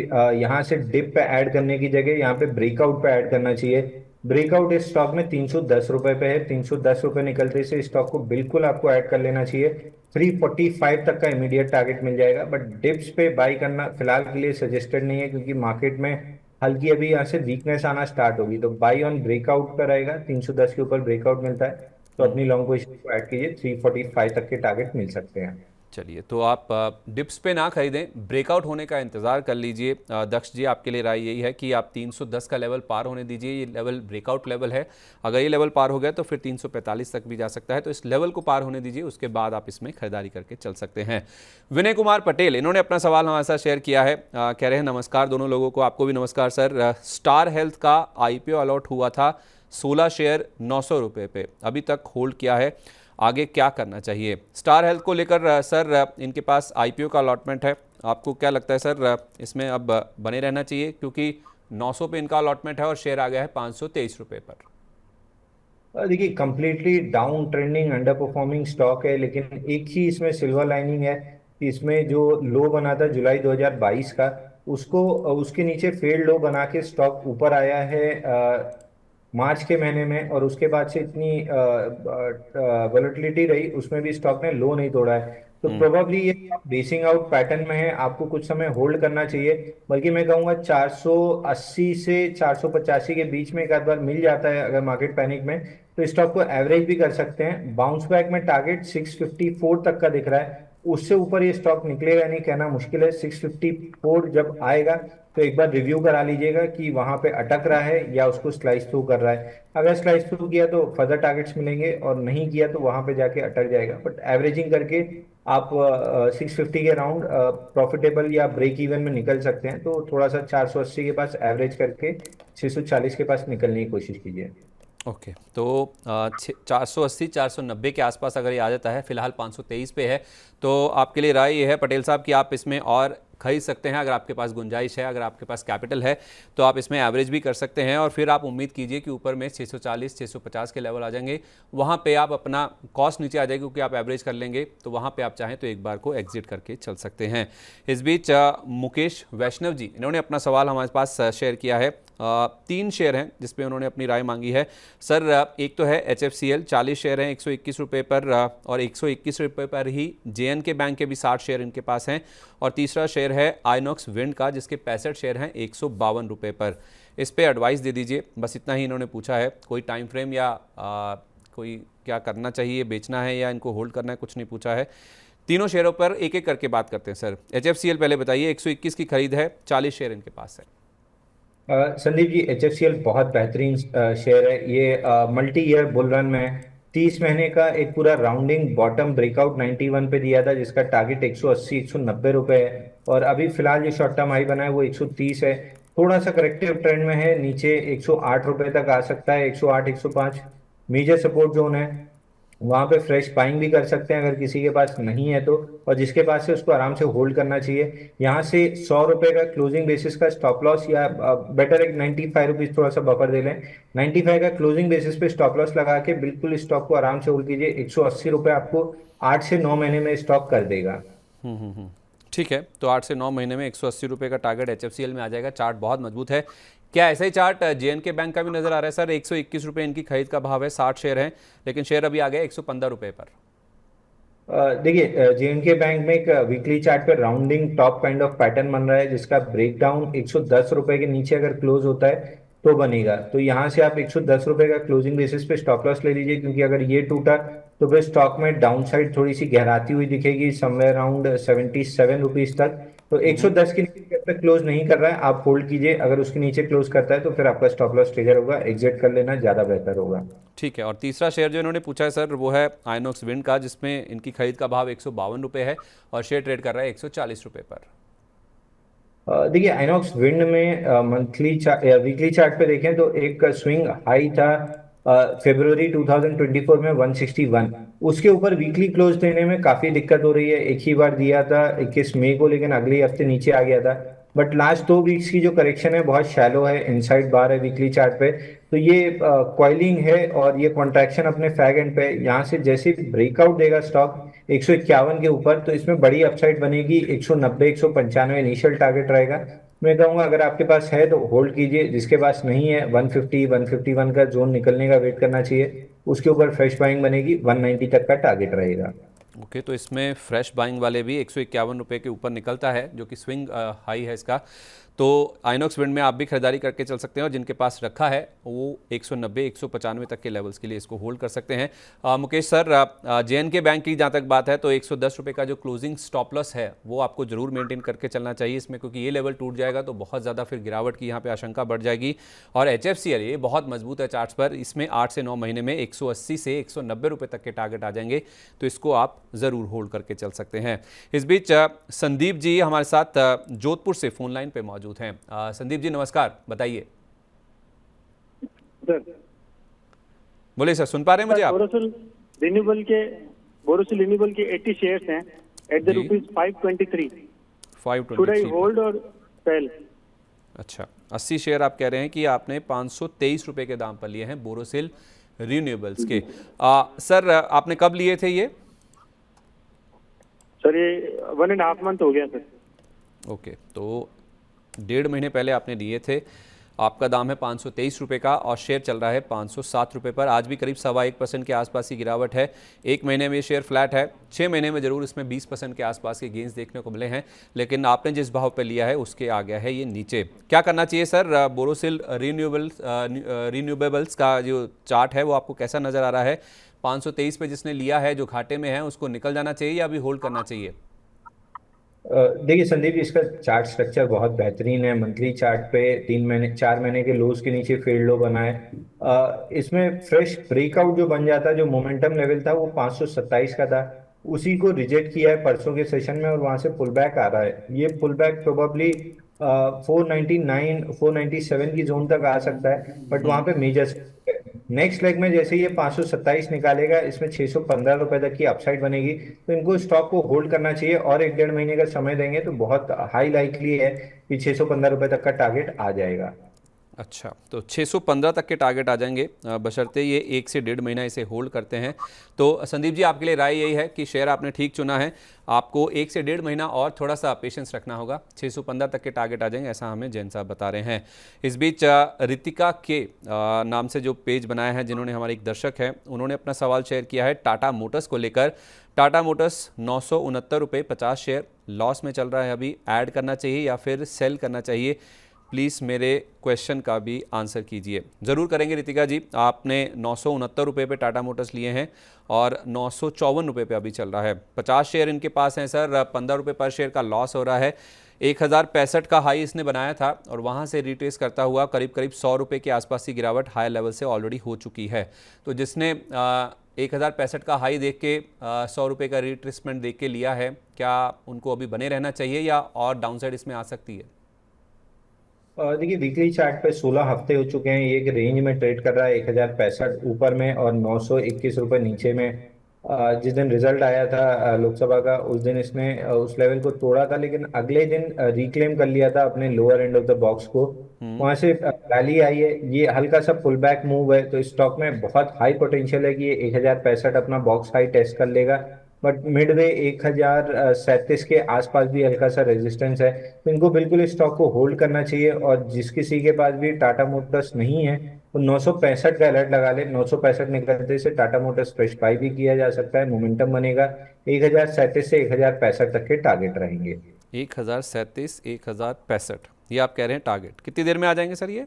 यहाँ से डिप पे ऐड करने की जगह यहाँ पे ब्रेकआउट पे ऐड करना चाहिए। ब्रेकआउट इस स्टॉक में 310 रुपए पे है। 310 रुपए निकलते से स्टॉक को बिल्कुल आपको ऐड कर लेना चाहिए। 345 तक का इमीडिएट टारगेट मिल जाएगा, बट डिप्स पे बाई करना फिलहाल के लिए सजेस्टेड नहीं है, क्योंकि मार्केट में हल्की अभी यहाँ से वीकनेस आना स्टार्ट होगी। तो बाई ऑन ब्रेकआउट पर रहेगा, 310 के ऊपर ब्रेकआउट मिलता है तो अपनी लॉन्ग पोजीशन को ऐड कीजिए, 345 तक के टारगेट मिल सकते हैं। चलिए, तो आप डिप्स पे ना खरीदें, ब्रेकआउट होने का इंतज़ार कर लीजिए। दक्ष जी, आपके लिए राय यही है कि आप 310 का लेवल पार होने दीजिए। ये लेवल ब्रेकआउट लेवल है, अगर ये लेवल पार हो गया तो फिर 345 तक भी जा सकता है, तो इस लेवल को पार होने दीजिए, उसके बाद आप इसमें खरीदारी करके चल सकते हैं। विनय कुमार पटेल, इन्होंने अपना सवाल हमारे साथ शेयर किया है। कह रहे हैं नमस्कार दोनों लोगों को। आपको भी नमस्कार सर। स्टार हेल्थ का IPO अलॉट हुआ था, 16 शेयर 900 रुपये पे, अभी तक होल्ड किया है, आगे क्या करना चाहिए? स्टार हेल्थ को लेकर सर इनके पास IPO का अलॉटमेंट है, आपको क्या लगता है सर, इसमें अब बने रहना चाहिए? क्योंकि 900 पे इनका अलॉटमेंट है और शेयर आ गया है 523 रुपये पर। देखिए, completely down trending under performing stock है, लेकिन एक ही इसमें सिल्वर लाइनिंग है कि इसमें जो लो बना था जुलाई 2022 का, उसको उसके नीचे फेल्ड लो बना के स्टॉक ऊपर आया है मार्च के महीने में, और उसके बाद से इतनी वोलेटिलिटी रही, उसमें भी स्टॉक ने लो नहीं तोड़ा है। तो प्रोबेबली ये बेसिंग आउट पैटर्न में है, आपको कुछ समय होल्ड करना चाहिए। बल्कि मैं कहूंगा 480 से 485 के बीच में एक आध बार मिल जाता है अगर मार्केट पैनिक में, तो स्टॉक को एवरेज भी कर सकते हैं। बाउंस बैक में टारगेट 654 तक का दिख रहा है, उससे ऊपर ये स्टॉक निकलेगा नहीं कहना मुश्किल है। 654 जब आएगा तो एक बार रिव्यू करा लीजिएगा कि वहां पे अटक रहा है या उसको स्लाइस थ्रू कर रहा है। अगर स्लाइस थ्रू किया तो फर्दर टारगेट्स मिलेंगे, और नहीं किया तो वहां पे जाके अटक जाएगा। बट एवरेजिंग करके आप 650 के राउंड प्रॉफिटेबल या ब्रेक इवन में निकल सकते हैं। तो थोड़ा सा 480 के पास एवरेज करके 640 के पास निकलने की कोशिश कीजिए। ओके, तो 480 490 के आसपास अगर ये आ जाता है, फिलहाल 523 पे है, तो आपके लिए राय ये है पटेल साहब कि आप इसमें और खरीद सकते हैं। अगर आपके पास गुंजाइश है, अगर आपके पास कैपिटल है, तो आप इसमें एवरेज भी कर सकते हैं, और फिर आप उम्मीद कीजिए कि ऊपर में 640 650 के लेवल आ जाएंगे, वहाँ पे आप अपना कॉस्ट नीचे आ जाएगी क्योंकि आप एवरेज कर लेंगे, तो वहाँ पे आप चाहें तो एक बार को एग्जिट करके चल सकते हैं। इस बीच मुकेश वैष्णव जी, इन्होंने अपना सवाल हमारे पास शेयर किया है। 3 शेयर हैं जिसपे उन्होंने अपनी राय मांगी है। सर, एक तो है HFCL, 40 शेयर हैं 121 रुपये पर, और 121 रुपये पर ही JNK बैंक के भी 60 शेयर इनके पास हैं, और तीसरा शेयर है आइनॉक्स विंड का, जिसके 65 शेयर हैं 152 रुपये पर। इस पे एडवाइस दे दीजिए, बस इतना ही इन्होंने पूछा है। कोई टाइम फ्रेम या कोई क्या करना चाहिए, बेचना है या इनको होल्ड करना है, कुछ नहीं पूछा है। तीनों शेयरों पर एक एक करके बात करते हैं। सर, HFCL पहले बताइए, 121 की खरीद है, 40 शेयर इनके पास है। संदीप जी, HFCL बहुत बेहतरीन शेयर है। ये मल्टी ईयर बुल रन में है। 30 महीने का एक पूरा राउंडिंग बॉटम ब्रेकआउट 91 पे दिया था, जिसका टारगेट 180 190 रुपए है, और अभी फिलहाल जो शॉर्ट टर्म हाई बना है वो 130 है। थोड़ा सा करेक्टिव ट्रेंड में है, नीचे 108 रुपए तक आ सकता है, 108 105 मेजर सपोर्ट जोन है। वहां पे फ्रेश बाइंग भी कर सकते हैं अगर किसी के पास नहीं है तो, और जिसके पास है उसको आराम से होल्ड करना चाहिए। यहाँ से 100 रुपए का क्लोजिंग बेसिस का स्टॉप लॉस, या बेटर एक 95 रुपीज थोड़ा सा बफर दे लें, 95 का क्लोजिंग बेसिस पे स्टॉप लॉस लगा के बिल्कुल स्टॉक को आराम से होल्ड कीजिए। 180 रुपए आपको 8 से 9 महीने में स्टॉक कर देगा। ठीक है, तो 8 से 9 महीने में 180 रुपये का टारगेट HFCL में आ जाएगा। चार्ट बहुत मजबूत है। क्या ऐसा ही चार्ट JNK बैंक का भी नजर आ रहा है? सर, 121 रुपये इनकी खरीद का भाव है, 60 शेयर हैं, लेकिन शेयर अभी आ गया 115 रुपये पर। देखिए, JNK बैंक में एक वीकली चार्ट पे rounding top kind of pattern बन रहा है, जिसका ब्रेकडाउन 110 रुपए के नीचे अगर क्लोज होता है तो बनेगा। तो यहाँ से आप 110 रुपए का क्लोजिंग बेसिस पे स्टॉप लॉस ले लीजिए, क्योंकि अगर ये टूटा तो फिर स्टॉक में डाउन साइड थोड़ी सी गहराती हुई दिखेगी, समवेयर अराउंड 77 रुपीज तक। तो 110 के नीचे जब तक क्लोज नहीं कर रहा है आप होल्ड कीजिए, अगर उसके नीचे क्लोज करता है तो फिर आपका स्टॉप लॉस ट्रिगर होगा, एग्जिट कर लेना ज्यादा बेहतर होगा। ठीक है, और तीसरा शेयर जो इन्होंने पूछा है सर, वो है आइनॉक्स विंड का, जिसमें इनकी खरीद का भाव 152 रुपये है और शेयर ट्रेड कर रहा है 140 रुपये पर। देखिए, आइनॉक्स विंड में मंथली वीकली चार्ट पे देखें तो एक स्विंग हाई था फरवरी 2024 में 161, उसके ऊपर वीकली क्लोज देने में काफी दिक्कत हो रही है। एक ही बार दिया था 21 मई को, लेकिन अगले हफ्ते नीचे आ गया था। बट लास्ट 2 वीक्स की जो करेक्शन है बहुत शैलो है, इनसाइड बार है वीकली चार्ट पे। तो ये कॉइलिंग है और ये कॉन्ट्रैक्शन अपने फैग एंड पे, यहाँ से जैसे ब्रेकआउट देगा स्टॉक 151 के ऊपर तो इसमें बड़ी अपसाइड बनेगी। 190 195 इनिशियल टारगेट रहेगा। मैं कहूंगा अगर आपके पास है तो होल्ड कीजिए, जिसके पास नहीं है 150 151 का जोन निकलने का वेट करना चाहिए, उसके ऊपर फ्रेश बाइंग बनेगी, 190 तक का टारगेट रहेगा। ओके, तो इसमें फ्रेश बाइंग वाले भी 151 रुपये के ऊपर निकलता है, जो कि स्विंग हाई है इसका। तो आइनॉक्स विंड में आप भी खरीदारी करके चल सकते हैं, और जिनके पास रखा है वो 190 195 तक के लेवल्स के लिए इसको होल्ड कर सकते हैं। मुकेश सर, JNK बैंक की जहाँ तक बात है तो 110 रुपये का जो क्लोजिंग स्टॉप लॉस है वो आपको जरूर मेंटेन करके चलना चाहिए इसमें, क्योंकि ये लेवल टूट जाएगा तो बहुत ज़्यादा फिर गिरावट की यहाँ पे आशंका बढ़ जाएगी। और HFCL ये बहुत मजबूत है चार्ट्स पर, इसमें 8 से 9 महीने में 180 से 190 रुपये तक के टारगेट आ जाएंगे, तो इसको आप ज़रूर होल्ड करके चल सकते हैं। इस बीच संदीप जी हमारे साथ जोधपुर से फोन लाइन पे मौजूद हैं। संदीप जी नमस्कार, बताइए। सर बोलिए सर, सुन पा रहे हैं मुझे आप? बोरोसिल रिन्यूएबल के 80 शेयर्स हैं एट द जी। रुपीज 523। शुड आई 523 होल्ड और सेल? अच्छा, 80 शेयर आप कह रहे हैं कि आपने 523 रुपए के दाम पर लिए हैं बोरोसिल रिन्यूएबल्स के। सर आपने कब लिए थे ये? सर ये 1.5 मंथ हो गया सर। ओके, तो 1.5 महीने पहले आपने लिए थे। आपका दाम है 523 रुपये का और शेयर चल रहा है 507 रुपये पर। आज भी करीब 1.25% के आसपास की गिरावट है। 1 महीने में ये शेयर फ्लैट है, 6 महीने में ज़रूर इसमें 20% के आसपास के गेंस देखने को मिले हैं, लेकिन आपने जिस भाव पे लिया है उसके आ गया है ये नीचे। क्या करना चाहिए सर? बोरोसिल रिन्यूएबल्स का जो चार्ट है वो आपको कैसा नज़र आ रहा है? 523 पे जिसने लिया है, जो घाटे में है, उसको निकल जाना चाहिए या अभी होल्ड करना चाहिए? देखिए संदीप जी, इसका चार्ट स्ट्रक्चर बहुत बेहतरीन है। मंथली चार्ट पे 4 महीने के लोज के नीचे फील्ड लो बना है। इसमें फ्रेश ब्रेकआउट जो बन जाता है, जो मोमेंटम लेवल था वो 527 का था, उसी को रिजेक्ट किया है परसों के सेशन में और वहां से पुल बैक आ रहा है। ये पुल बैक प्रोबेबली 499 497 की जोन तक आ सकता है, बट वहां पे मेजर नेक्स्ट लेग में जैसे ये 527 निकालेगा, इसमें 615 रुपए तक की अपसाइड बनेगी, तो इनको स्टॉक को होल्ड करना चाहिए और 1-1.5 महीने का समय देंगे तो बहुत हाई लाइकली है कि 615 रुपए तक का टारगेट आ जाएगा। अच्छा, तो 615 तक के टारगेट आ जाएंगे, बशर्ते ये 1 से 1.5 महीना इसे होल्ड करते हैं। तो संदीप जी आपके लिए राय यही है कि शेयर आपने ठीक चुना है, आपको 1 से 1.5 महीना और थोड़ा सा पेशेंस रखना होगा। 615 तक के टारगेट आ जाएंगे, ऐसा हमें जैन साहब बता रहे हैं। इस बीच रितिका के नाम से जो पेज बनाया है, जिन्होंने हमारे एक दर्शक हैं, उन्होंने अपना सवाल शेयर किया है टाटा मोटर्स को लेकर। टाटा मोटर्स 969 रुपये 50 शेयर लॉस में चल रहा है, अभी ऐड करना चाहिए या फिर सेल करना चाहिए? प्लीज़ मेरे क्वेश्चन का भी आंसर कीजिए। ज़रूर करेंगे रितिका जी। आपने 969 रुपये पे टाटा मोटर्स लिए हैं और 954 रुपये पे अभी चल रहा है। 50 शेयर इनके पास हैं सर, 15 रुपये पर शेयर का लॉस हो रहा है। 1065 का हाई इसने बनाया था और वहाँ से रिट्रेस करता हुआ करीब 100 रुपये के आसपास की गिरावट हाई लेवल से ऑलरेडी हो चुकी है। तो जिसने 1065 का हाई देख के 100 रुपये का रिट्रेसमेंट देख के लिया है, क्या उनको अभी बने रहना चाहिए या और डाउनसाइड इसमें आ सकती है? देखिए वीकली चार्ट पे 16 हफ्ते हो चुके हैं, ये एक रेंज में ट्रेड कर रहा है, 1065 ऊपर में और 921 रुपये नीचे में। जिस दिन रिजल्ट आया था लोकसभा का, उस दिन इसने उस लेवल को तोड़ा था, लेकिन अगले दिन रिक्लेम कर लिया था अपने lower end of the box को। वहां से रैली आई है, ये हल्का सा पुल बैक मूव है, तो स्टॉक में बहुत हाई पोटेंशियल है कि ये 1065 अपना बॉक्स हाई टेस्ट कर लेगा, बट मिडवे 1037 के आसपास भी हल्का सा रेजिस्टेंस है, तो इनको बिल्कुल स्टॉक को होल्ड करना चाहिए। और जिस किसी के पास भी टाटा मोटर्स नहीं है वो 965 का अलर्ट लगा ले। 965 निकलते से टाटा मोटर्स फ्रेश बाई भी किया जा सकता है, मोमेंटम बनेगा। 1037 से 1065 तक के टारगेट रहेंगे। 1037 1065 ये आप कह रहे हैं टारगेट, कितनी देर में आ जाएंगे सर ये?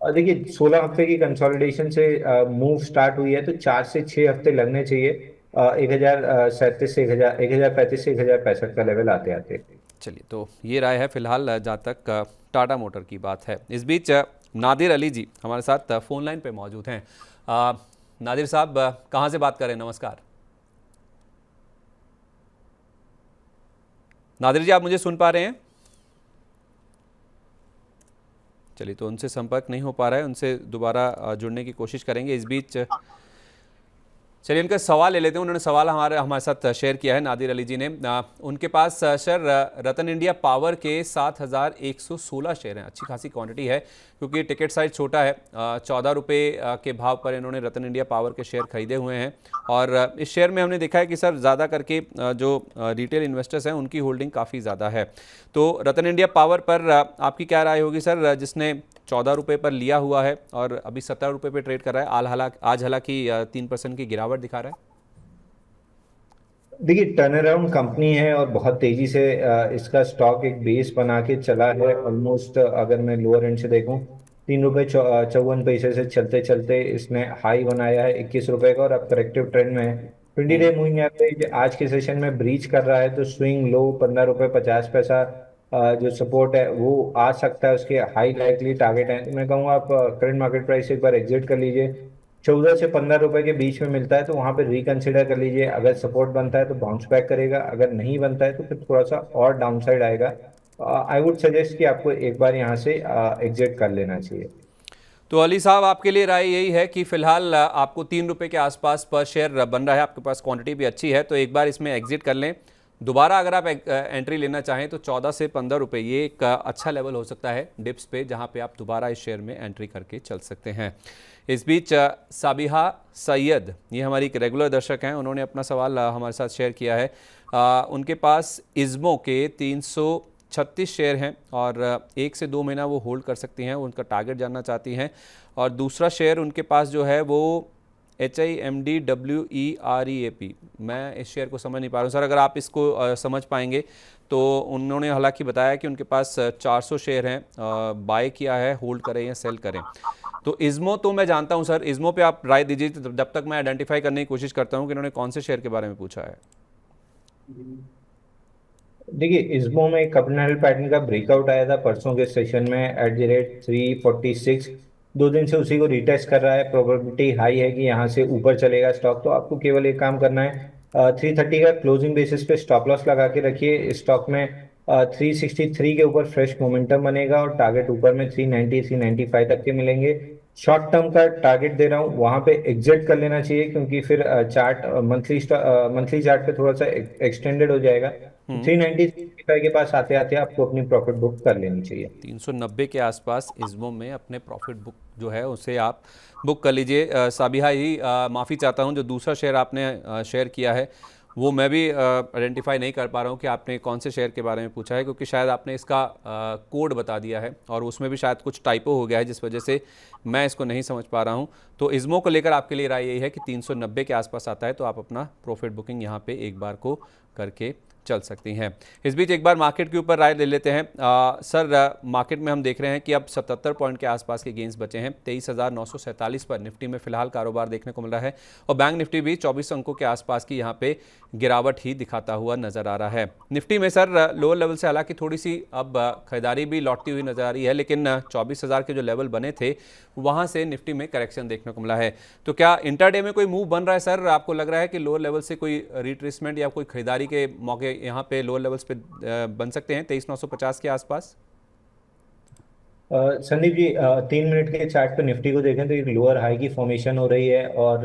और देखिए 16 हफ्ते की कंसोलिडेशन से मूव स्टार्ट हुई है, तो 4 से 6 हफ्ते लगने चाहिए 1037 से 1035 से 1065 का लेवल आते आते। चलिए, तो ये राय है फिलहाल जहाँ तक टाटा मोटर की बात है। इस बीच नादिर अली जी हमारे साथ फ़ोन लाइन पे मौजूद हैं। नादिर साहब कहाँ से बात कर रहे हैं? नमस्कार नादिर जी, आप मुझे सुन पा रहे हैं? चलिए, तो उनसे संपर्क नहीं हो पा रहा है, उनसे दोबारा जुड़ने की कोशिश करेंगे। इस बीच चलिए इनका सवाल ले लेते हैं। उन्होंने सवाल हमारे साथ शेयर किया है नादिर अली जी ने। उनके पास सर रतन इंडिया पावर के 7116 शेयर हैं। अच्छी खासी क्वांटिटी है क्योंकि टिकट साइज छोटा है। 14 रुपये के भाव पर इन्होंने रतन इंडिया पावर के शेयर खरीदे हुए हैं और इस शेयर में हमने देखा है कि सर ज़्यादा करके जो रिटेल इन्वेस्टर्स हैं उनकी होल्डिंग काफ़ी ज़्यादा है। तो रतन इंडिया पावर पर आपकी क्या राय होगी सर, जिसने 14 रुपये पर लिया हुआ है और अभी 17 रुपये पर ट्रेड कर रहा है, आज हालांकि 3% की गिरावट दिखा रहा है? देखिए, टर्न अराउंड कंपनी है और बहुत तेजी से इसका स्टॉक एक बेस बना के चला है। ऑलमोस्ट अगर मैं लोअर एंड से देखूं, 3 रुपये 54 पैसे से चलते चलते इसने हाई बनाया है 21 रुपए का और अब करेक्टिव ट्रेंड में है। 20 डे मूविंग एवरेज आज के सेशन में ब्रीच कर रहा है, तो स्विंग लो 15 रुपये 50 पैसा जो सपोर्ट है वो आ सकता है, उसके हाई लाइकली टारगेट है। तो मैं कहूँगा आप करंट मार्केट प्राइस से एक बार एग्जिट कर लीजिए। 14 से 15 रुपए के बीच में मिलता है तो वहां पे रिकंसिडर कर लीजिए। अगर सपोर्ट बनता है तो बाउंस बैक करेगा, अगर नहीं बनता है तो फिर थोड़ा सा और डाउनसाइड आएगा। आई वुड सजेस्ट कि आपको एक बार यहाँ से एग्जिट कर लेना चाहिए। तो अली साहब, आपके लिए राय यही है कि फिलहाल आपको 3 रुपये के आसपास पर शेयर बन रहा है, आपके पास क्वांटिटी भी अच्छी है, तो एक बार इसमें एग्जिट कर लें। दोबारा अगर आप एंट्री लेना चाहें तो 14 से 15 रुपये ये एक अच्छा लेवल हो सकता है डिप्स पे, जहां पे आप दोबारा इस शेयर में एंट्री करके चल सकते हैं। इस बीच साबिहा सैयद, ये हमारी एक रेगुलर दर्शक हैं, उन्होंने अपना सवाल हमारे साथ शेयर किया है। उनके पास इज़्मो के 336 शेयर हैं और 1 से 2 महीना वो होल्ड कर सकती हैं, उनका टारगेट जानना चाहती हैं। और दूसरा शेयर उनके पास जो है वो HIMDWEREAP, मैं इस शेयर को समझ नहीं पा रहा हूँ सर, अगर आप इसको समझ पाएंगे तो। उन्होंने हालांकि बताया कि उनके पास 400 शेयर हैं, बाय किया है, होल्ड करें या सेल करें। तो इज़्मो तो मैं जानता हूं सर, इज़्मो पे आप राय दीजिए जब तक मैं आइडेंटिफाई करने की कोशिश करता हूं कि इन्होंने कौन से शेयर के बारे में पूछा है। देखिए, इस्मो में एक अपनाल पैटर्न का ब्रेकआउट आया था परसों के सेशन में @346। 2 दिन से उसी को रिटेस्ट कर रहा है। प्रोबेबिलिटी हाई है कि यहाँ से ऊपर चलेगा स्टॉक। तो आपको केवल एक काम करना है, 330 का क्लोजिंग बेसिस पे स्टॉप लॉस लगा के रखिए। इस स्टॉक में 363 के ऊपर फ्रेश मोमेंटम बनेगा और टारगेट ऊपर में 390 395 तक के मिलेंगे। शॉर्ट टर्म का टारगेट दे रहा हूँ, वहां पे एग्जिट कर लेना चाहिए, क्योंकि फिर चार्ट मंथली चार्ट पे थोड़ा सा एक्सटेंडेड हो जाएगा। 395 के पास आते आते आपको अपनी प्रॉफिट बुक कर लेनी चाहिए। 390 के आसपास इज़्मो में अपने प्रॉफिट बुक जो है उसे आप बुक कर लीजिए। साबिहा ही, माफ़ी चाहता हूं, जो दूसरा शेयर आपने शेयर किया है वो मैं भी आइडेंटिफाई नहीं कर पा रहा हूं कि आपने कौन से शेयर के बारे में पूछा है, क्योंकि शायद आपने इसका कोड बता दिया है और उसमें भी शायद कुछ टाइपो हो गया है, जिस वजह से मैं इसको नहीं समझ पा रहा हूं। तो इज़्मो को लेकर आपके लिए राय यही है कि 390 के आसपास आता है तो आप अपना प्रॉफिट बुकिंग यहाँ पे एक बार को करके चल सकती हैं। इस बीच एक बार मार्केट के ऊपर राय ले लेते हैं। सर, मार्केट में हम देख रहे हैं कि अब 77 पॉइंट के आसपास के गेंस बचे हैं। 23,947 पर निफ्टी में फिलहाल कारोबार देखने को मिल रहा है और बैंक निफ्टी भी 24 अंकों के आसपास की यहाँ पे गिरावट ही दिखाता हुआ नजर आ रहा है। निफ्टी में सर लोअर लेवल से हालांकि थोड़ी सी अब खरीदारी भी लौटती हुई नजर आ रही है, लेकिन 24,000 के जो लेवल बने थे वहां से निफ्टी में करेक्शन देखने को मिला है। तो क्या इंटरडे में कोई मूव बन रहा है सर? आपको लग रहा है कि लोअर लेवल से कोई रिट्रेसमेंट या कोई खरीदारी के मौके यहाँ पे लोअर लेवल्स पे बन सकते हैं 23,950 के आसपास? संदीप जी, 3 मिनट के चार्ट पे निफ्टी को देखें तो एक लोअर हाई की फॉर्मेशन हो रही है और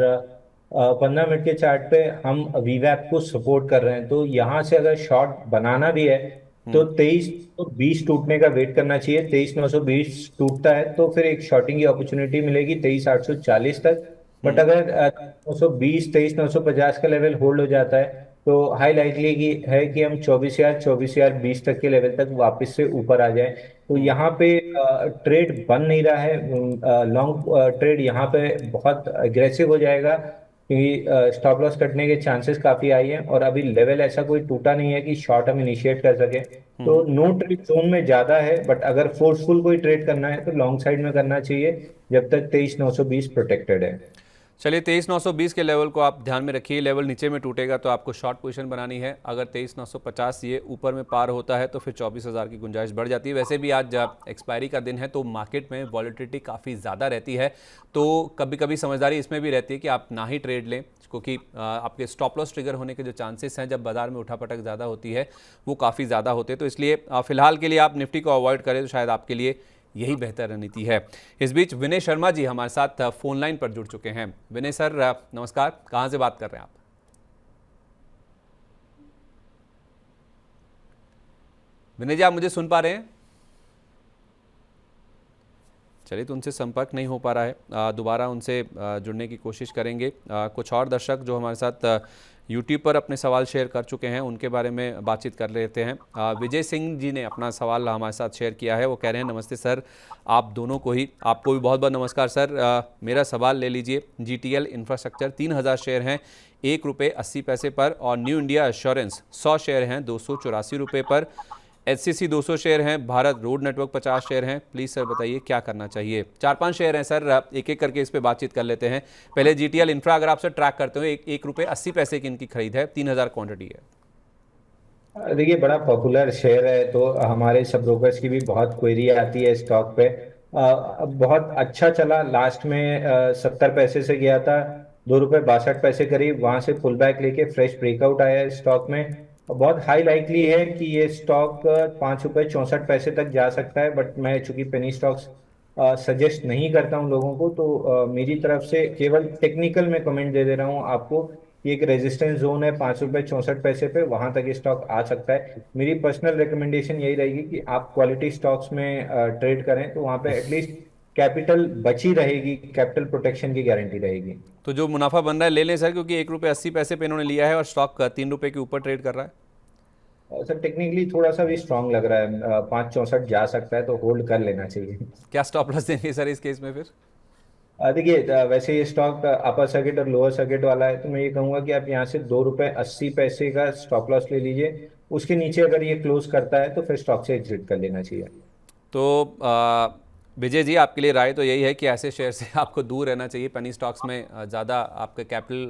15 मिनट के चार्ट पे हम वीवैप को सपोर्ट कर रहे हैं। तो यहाँ से अगर शॉर्ट बनाना भी है तो 23,920 टूटने का वेट करना चाहिए। 23,920 टूटता है तो फिर एक शॉर्टिंग की अपॉर्चुनिटी मिलेगी 23,840 तक। बट अगर 920 23,950 का लेवल होल्ड हो जाता है तो हाई लाइकली है कि हम 24,000 तक के लेवल तक वापस से ऊपर आ जाए। तो यहाँ पे ट्रेड बन नहीं रहा है। लॉन्ग ट्रेड यहाँ पे बहुत अग्रेसिव हो जाएगा, क्योंकि स्टॉप लॉस कटने के चांसेस काफी आई हैं और अभी लेवल ऐसा कोई टूटा नहीं है कि शॉर्ट हम इनिशिएट कर सके। तो नो ट्रेड जोन में ज्यादा है, बट अगर फोर्सफुल कोई ट्रेड करना है तो लॉन्ग साइड में करना चाहिए जब तक 23,920 प्रोटेक्टेड है। चलिए, 23,920 के लेवल को आप ध्यान में रखिए। लेवल नीचे में टूटेगा तो आपको शॉर्ट पोजीशन बनानी है। अगर 23,950 ये ऊपर में पार होता है तो फिर 24,000 की गुंजाइश बढ़ जाती है। वैसे भी आज एक्सपायरी का दिन है तो मार्केट में वॉलेटिलिटी काफ़ी ज़्यादा रहती है, तो कभी कभी समझदारी इसमें भी रहती है कि आप ना ही ट्रेड लें, क्योंकि आपके स्टॉप लॉस ट्रिगर होने के जो चांसेस हैं जब बाजार में उठापटक ज़्यादा होती है वो काफ़ी ज़्यादा होते हैं। तो इसलिए फिलहाल के लिए आप निफ्टी को अवॉइड करें तो शायद आपके लिए यही बेहतर रणनीति है। इस बीच विनय शर्मा जी हमारे साथ फोन लाइन पर जुड़ चुके हैं। विनय सर, नमस्कार, कहां से बात कर रहे हैं आप? विनय जी, आप मुझे सुन पा रहे हैं? चलिए, तो उनसे संपर्क नहीं हो पा रहा है, दोबारा उनसे जुड़ने की कोशिश करेंगे। कुछ और दर्शक जो हमारे साथ यूट्यूब पर अपने सवाल शेयर कर चुके हैं, उनके बारे में बातचीत कर लेते हैं। विजय सिंह जी ने अपना सवाल हमारे साथ शेयर किया है। वो कह रहे हैं, नमस्ते सर, आप दोनों को ही, आपको भी बहुत बहुत नमस्कार सर। मेरा सवाल ले लीजिए। GTL इंफ्रास्ट्रक्चर 3000 शेयर हैं ₹1.80 पर, और न्यू इंडिया एश्योरेंस 100 शेयर हैं ₹284 पर। HCC 200 शेयर हैं, भारत रोड नेटवर्क 50 शेयर हैं। प्लीज़ सर बताइए क्या करना चाहिए। 4-5 शेयर हैं सर, एक एक करके इस पे बातचीत कर लेते हैं। पहले GTL इंफ्रा, अगर आपसे ट्रैक करते हो, ₹1.80 की इनकी खरीद है, 3000 क्वांटिटी है। देखिए, बड़ा पॉपुलर शेयर है, तो हमारे सब ब्रोकर्स की भी बहुत क्वेरी आती है स्टॉक पे। बहुत अच्छा चला, लास्ट में 70 पैसे से गया था, ₹2.62 करीब, वहां से पुल बैक लेके फ्रेश ब्रेकआउट आया है स्टॉक में। बहुत हाई लाइकली है कि ये स्टॉक ₹5.64 तक जा सकता है, बट मैं चूंकि पेनी स्टॉक्स सजेस्ट नहीं करता हूं लोगों को, तो मेरी तरफ से केवल टेक्निकल में कमेंट दे दे रहा हूं आपको। ये एक रेजिस्टेंस जोन है ₹5.64 पे, वहां तक ये स्टॉक आ सकता है। मेरी पर्सनल रिकमेंडेशन यही रहेगी कि आप क्वालिटी स्टॉक्स में ट्रेड करें, तो वहां पे एटलीस्ट कैपिटल बची रहेगी, कैपिटल प्रोटेक्शन की गारंटी रहेगी। तो जो मुनाफा बन रहा है ले लें सर, क्योंकि ₹1.80 पे इन्होंने लिया है और स्टॉक ₹3 के ऊपर ट्रेड कर रहा है। सर टेक्निकली थोड़ा सा भी स्ट्रांग लग रहा है, 5.64 जा सकता है, तो होल्ड कर लेना चाहिए। क्या स्टॉप लॉस देंगे सर इस केस में फिर? देखिए, वैसे ये स्टॉक अपर सर्किट और लोअर सर्किट वाला है, तो मैं ये कहूंगा कि आप यहाँ से ₹2.80 का स्टॉप लॉस ले लीजिए। उसके नीचे अगर ये क्लोज करता है तो फिर स्टॉक से एग्जिट कर लेना चाहिए। तो विजय जी, आपके लिए राय तो यही है कि ऐसे शेयर से आपको दूर रहना चाहिए। पेनी स्टॉक्स में ज़्यादा आपके कैपिटल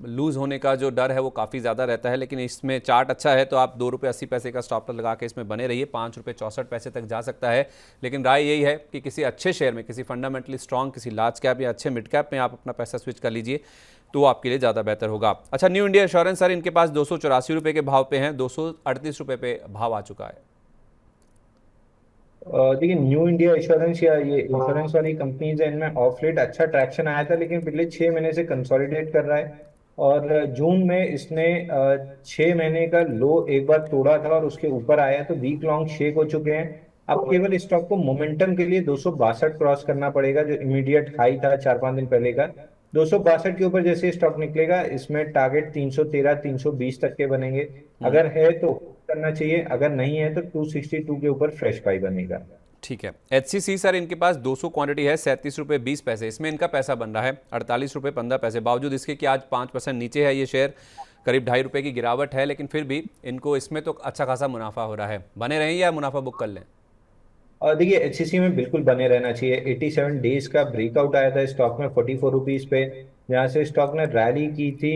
लूज़ होने का जो डर है वो काफ़ी ज़्यादा रहता है, लेकिन इसमें चार्ट अच्छा है, तो आप ₹2.80 का स्टॉप लॉस लगा के इसमें बने रहिए। ₹5.64 तक जा सकता है, लेकिन राय यही है कि किसी अच्छे शेयर में, किसी फंडामेंटली स्ट्रॉन्ग, किसी लार्ज कैप या अच्छे मिड कैप में आप अपना पैसा स्विच कर लीजिए, तो आपके लिए ज़्यादा बेहतर होगा। अच्छा, न्यू इंडिया एश्योरेंस सर, इनके पास ₹284 के भाव पे हैं, ₹238 पे भाव आ चुका है। देखिए, न्यू इंडिया इंश्योरेंस या ये इंश्योरेंस वाली कंपनीज है, इनमें ऑफ लेट अच्छा ट्रैक्शन आया था, लेकिन पिछले 6 महीने से कंसोलिडेट कर रहा है। और जून में इसने 6 महीने का लो एक बार तोड़ा था और उसके ऊपर आया, तो वीक लॉन्ग शेक हो चुके हैं। अब केवल स्टॉक को मोमेंटम के लिए 262 क्रॉस करना पड़ेगा, जो इमीडिएट हाई था 4-5 दिन पहले का। 262 के ऊपर जैसे स्टॉक निकलेगा, इसमें टारगेट 313 320 तक के बनेंगे। अगर है तो करना चाहिए, अगर नहीं है तो 262 के ऊपर फ्रेश बाई बनेगा। ठीक है। HCC सर, इनके पास 200 क्वांटिटी है, ₹37.20। इसमें इनका पैसा बन रहा है ₹48.15। बावजूद इसके कि आज 5% नीचे है ये शेयर, करीब ₹2.5 की गिरावट है, लेकिन फिर भी इनको इसमें तो अच्छा खासा मुनाफा हो रहा है। बने रहें या मुनाफा बुक कर लें? और देखिए, HCC में बिल्कुल बने रहना चाहिए। 87 डेज का ब्रेकआउट आया था स्टॉक में ₹44 पे, जहां से स्टॉक ने रैली की थी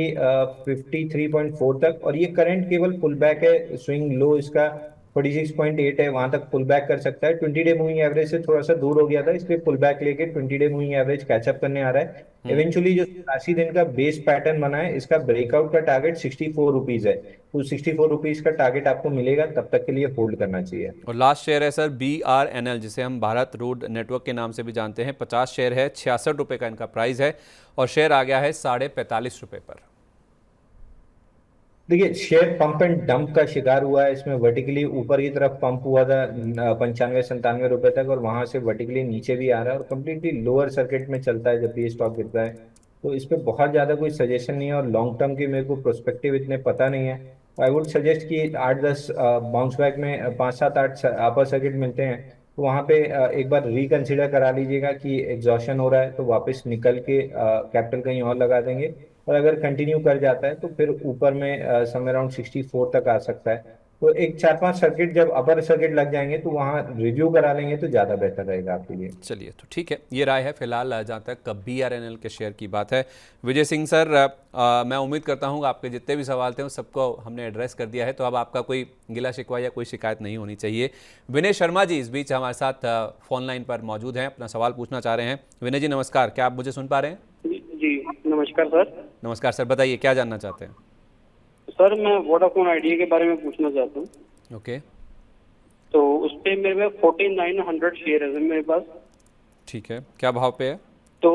53.4 तक, और ये करंट केवल पुल बैक है। स्विंग लो इसका 46.8 है, वहां तक पुल बैक कर सकता है। 20 डे मूविंग एवरेज से थोड़ा सा दूर हो गया था, इसलिए पुल बैक लेके 20 डे मूविंग एवरेज कैचअप करने आ रहा है। इवेंचुअली जो 80 दिन का बेस पैटर्न बना है, इसका ब्रेकआउट का टारगेट ₹64 है, तो ₹64 का टारगेट आपको मिलेगा, तब तक के लिए होल्ड करना चाहिए। और लास्ट शेयर है सर BRNL, जिसे हम भारत रोड नेटवर्क के नाम से भी जानते हैं। 50 शेयर है, ₹66 का इनका प्राइस है, और शेयर आ गया है ₹45.5 पर। देखिए, शेयर पंप एंड डंप का शिकार हुआ है। इसमें वर्टिकली ऊपर की तरफ पंप हुआ था 95-97 रुपए तक, और वहां से वर्टिकली नीचे भी आ रहा है, और कम्प्लीटली लोअर सर्किट में चलता है जब भी ये स्टॉक गिरता है। तो इस पे बहुत ज्यादा कोई सजेशन नहीं है, और लॉन्ग टर्म की मेरे को प्रोस्पेक्टिव इतने पता नहीं है। आई वुड सजेस्ट कि 8-10 बाउंस बैक में 5-7-8 अपर सर्किट मिलते हैं, तो वहां पे एक बार रिकंसिडर करा लीजिएगा कि एग्जॉशन हो रहा है, तो वापस निकल के कैपिटल कहीं और लगा देंगे। और अगर कंटिन्यू कर जाता है तो फिर ऊपर में समवेयर अराउंड 64 तक आ सकता है। तो एक 4-5 सर्किट जब अपर सर्किट लग जाएंगे, तो वहां रिव्यू करा लेंगे तो ज़्यादा बेहतर रहेगा आपके लिए। चलिए, तो ठीक है, ये राय है फिलहाल जहाँ तक BRNL के शेयर की बात है। विजय सिंह सर, मैं उम्मीद करता हूँ आपके जितने भी सवाल थे उन सबको हमने एड्रेस कर दिया है, तो अब आपका कोई गिला शिकवा या कोई शिकायत नहीं होनी चाहिए। विनय शर्मा जी इस बीच हमारे साथ फोन लाइन पर मौजूद हैं, अपना सवाल पूछना चाह रहे हैं। विनय जी नमस्कार, क्या आप मुझे सुन पा रहे हैं? जी नमस्कार सर। नमस्कार सर, बताइए क्या जानना चाहते हैं? सर मैं वोडाफोन आइडिया के बारे में पूछना चाहता हूँ। ओके, तो उस पे मेरे में 4900 शेयर है सर मेरे पास। ठीक है, क्या भाव पे है? तो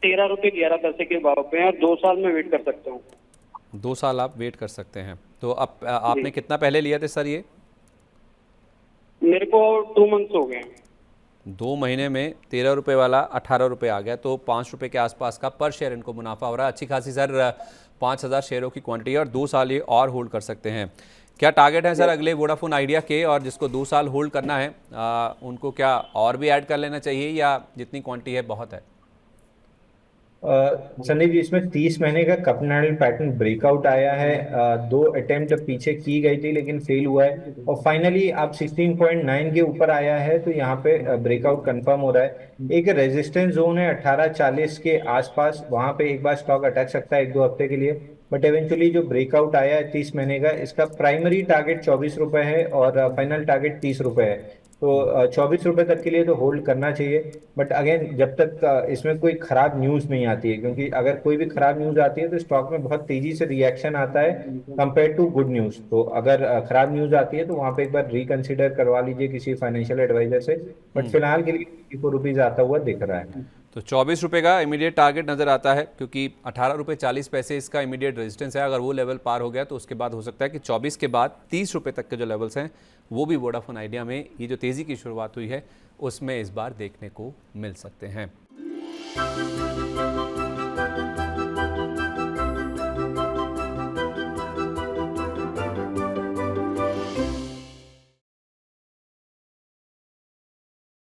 ₹13.11 के भाव पे है, और 2 साल में वेट कर सकता हूँ। 2 साल आप वेट कर सकते हैं। तो अब आपने कितना पहले लिया थे सर ये? मेरे को 2 मंथ्स हो गए हैं। 2 महीने में 13 रुपये वाला 18 रुपये आ गया, तो 5 रुपये के आसपास का पर शेयर इनको मुनाफा हो रहा है। अच्छी खासी सर 5,000 शेयरों की क्वांटिटी है और 2 साल ये और होल्ड कर सकते हैं। क्या टारगेट है सर अगले वोडाफोन आइडिया के, और जिसको 2 साल होल्ड करना है उनको क्या और भी ऐड कर लेना चाहिए या जितनी क्वांटिटी है बहुत है? संदीप जी, इसमें 30 महीने का कपनाडल पैटर्न ब्रेकआउट आया है। 2 अटेम्प्ट पीछे की गई थी लेकिन फेल हुआ है और फाइनली अब 16.9 के ऊपर आया है, तो यहाँ पे ब्रेकआउट कंफर्म हो रहा है। एक रेजिस्टेंस जोन है 1840 के आसपास, वहां पे एक बार स्टॉक अटक सकता है 1-2 हफ्ते के लिए, बट एवेंचुअली जो ब्रेकआउट आया है 30 महीने का, इसका प्राइमरी टारगेट 24 रुपए है और फाइनल टारगेट 30 रुपए है। तो 24 रुपए तक के लिए तो होल्ड करना चाहिए, बट अगेन जब तक इसमें कोई खराब न्यूज नहीं आती है, क्योंकि अगर कोई भी खराब न्यूज आती है तो स्टॉक में बहुत तेजी से रिएक्शन आता है कंपेयर टू गुड न्यूज। तो अगर खराब न्यूज आती है तो वहां पे एक बार रिकंसिडर करवा लीजिए किसी फाइनेंशियल एडवाइजर से, बट फिलहाल के लिए ₹4 आता हुआ दिख रहा है। तो 24 रुपये का इमीडिएट टारगेट नज़र आता है, क्योंकि 18 रुपये 40 पैसे इसका इमीडिएट रेजिस्टेंस है। अगर वो लेवल पार हो गया तो उसके बाद हो सकता है कि 24 के बाद 30 रुपये तक के जो लेवल्स हैं वो भी वोडाफोन आइडिया में ये जो तेज़ी की शुरुआत हुई है उसमें इस बार देखने को मिल सकते हैं।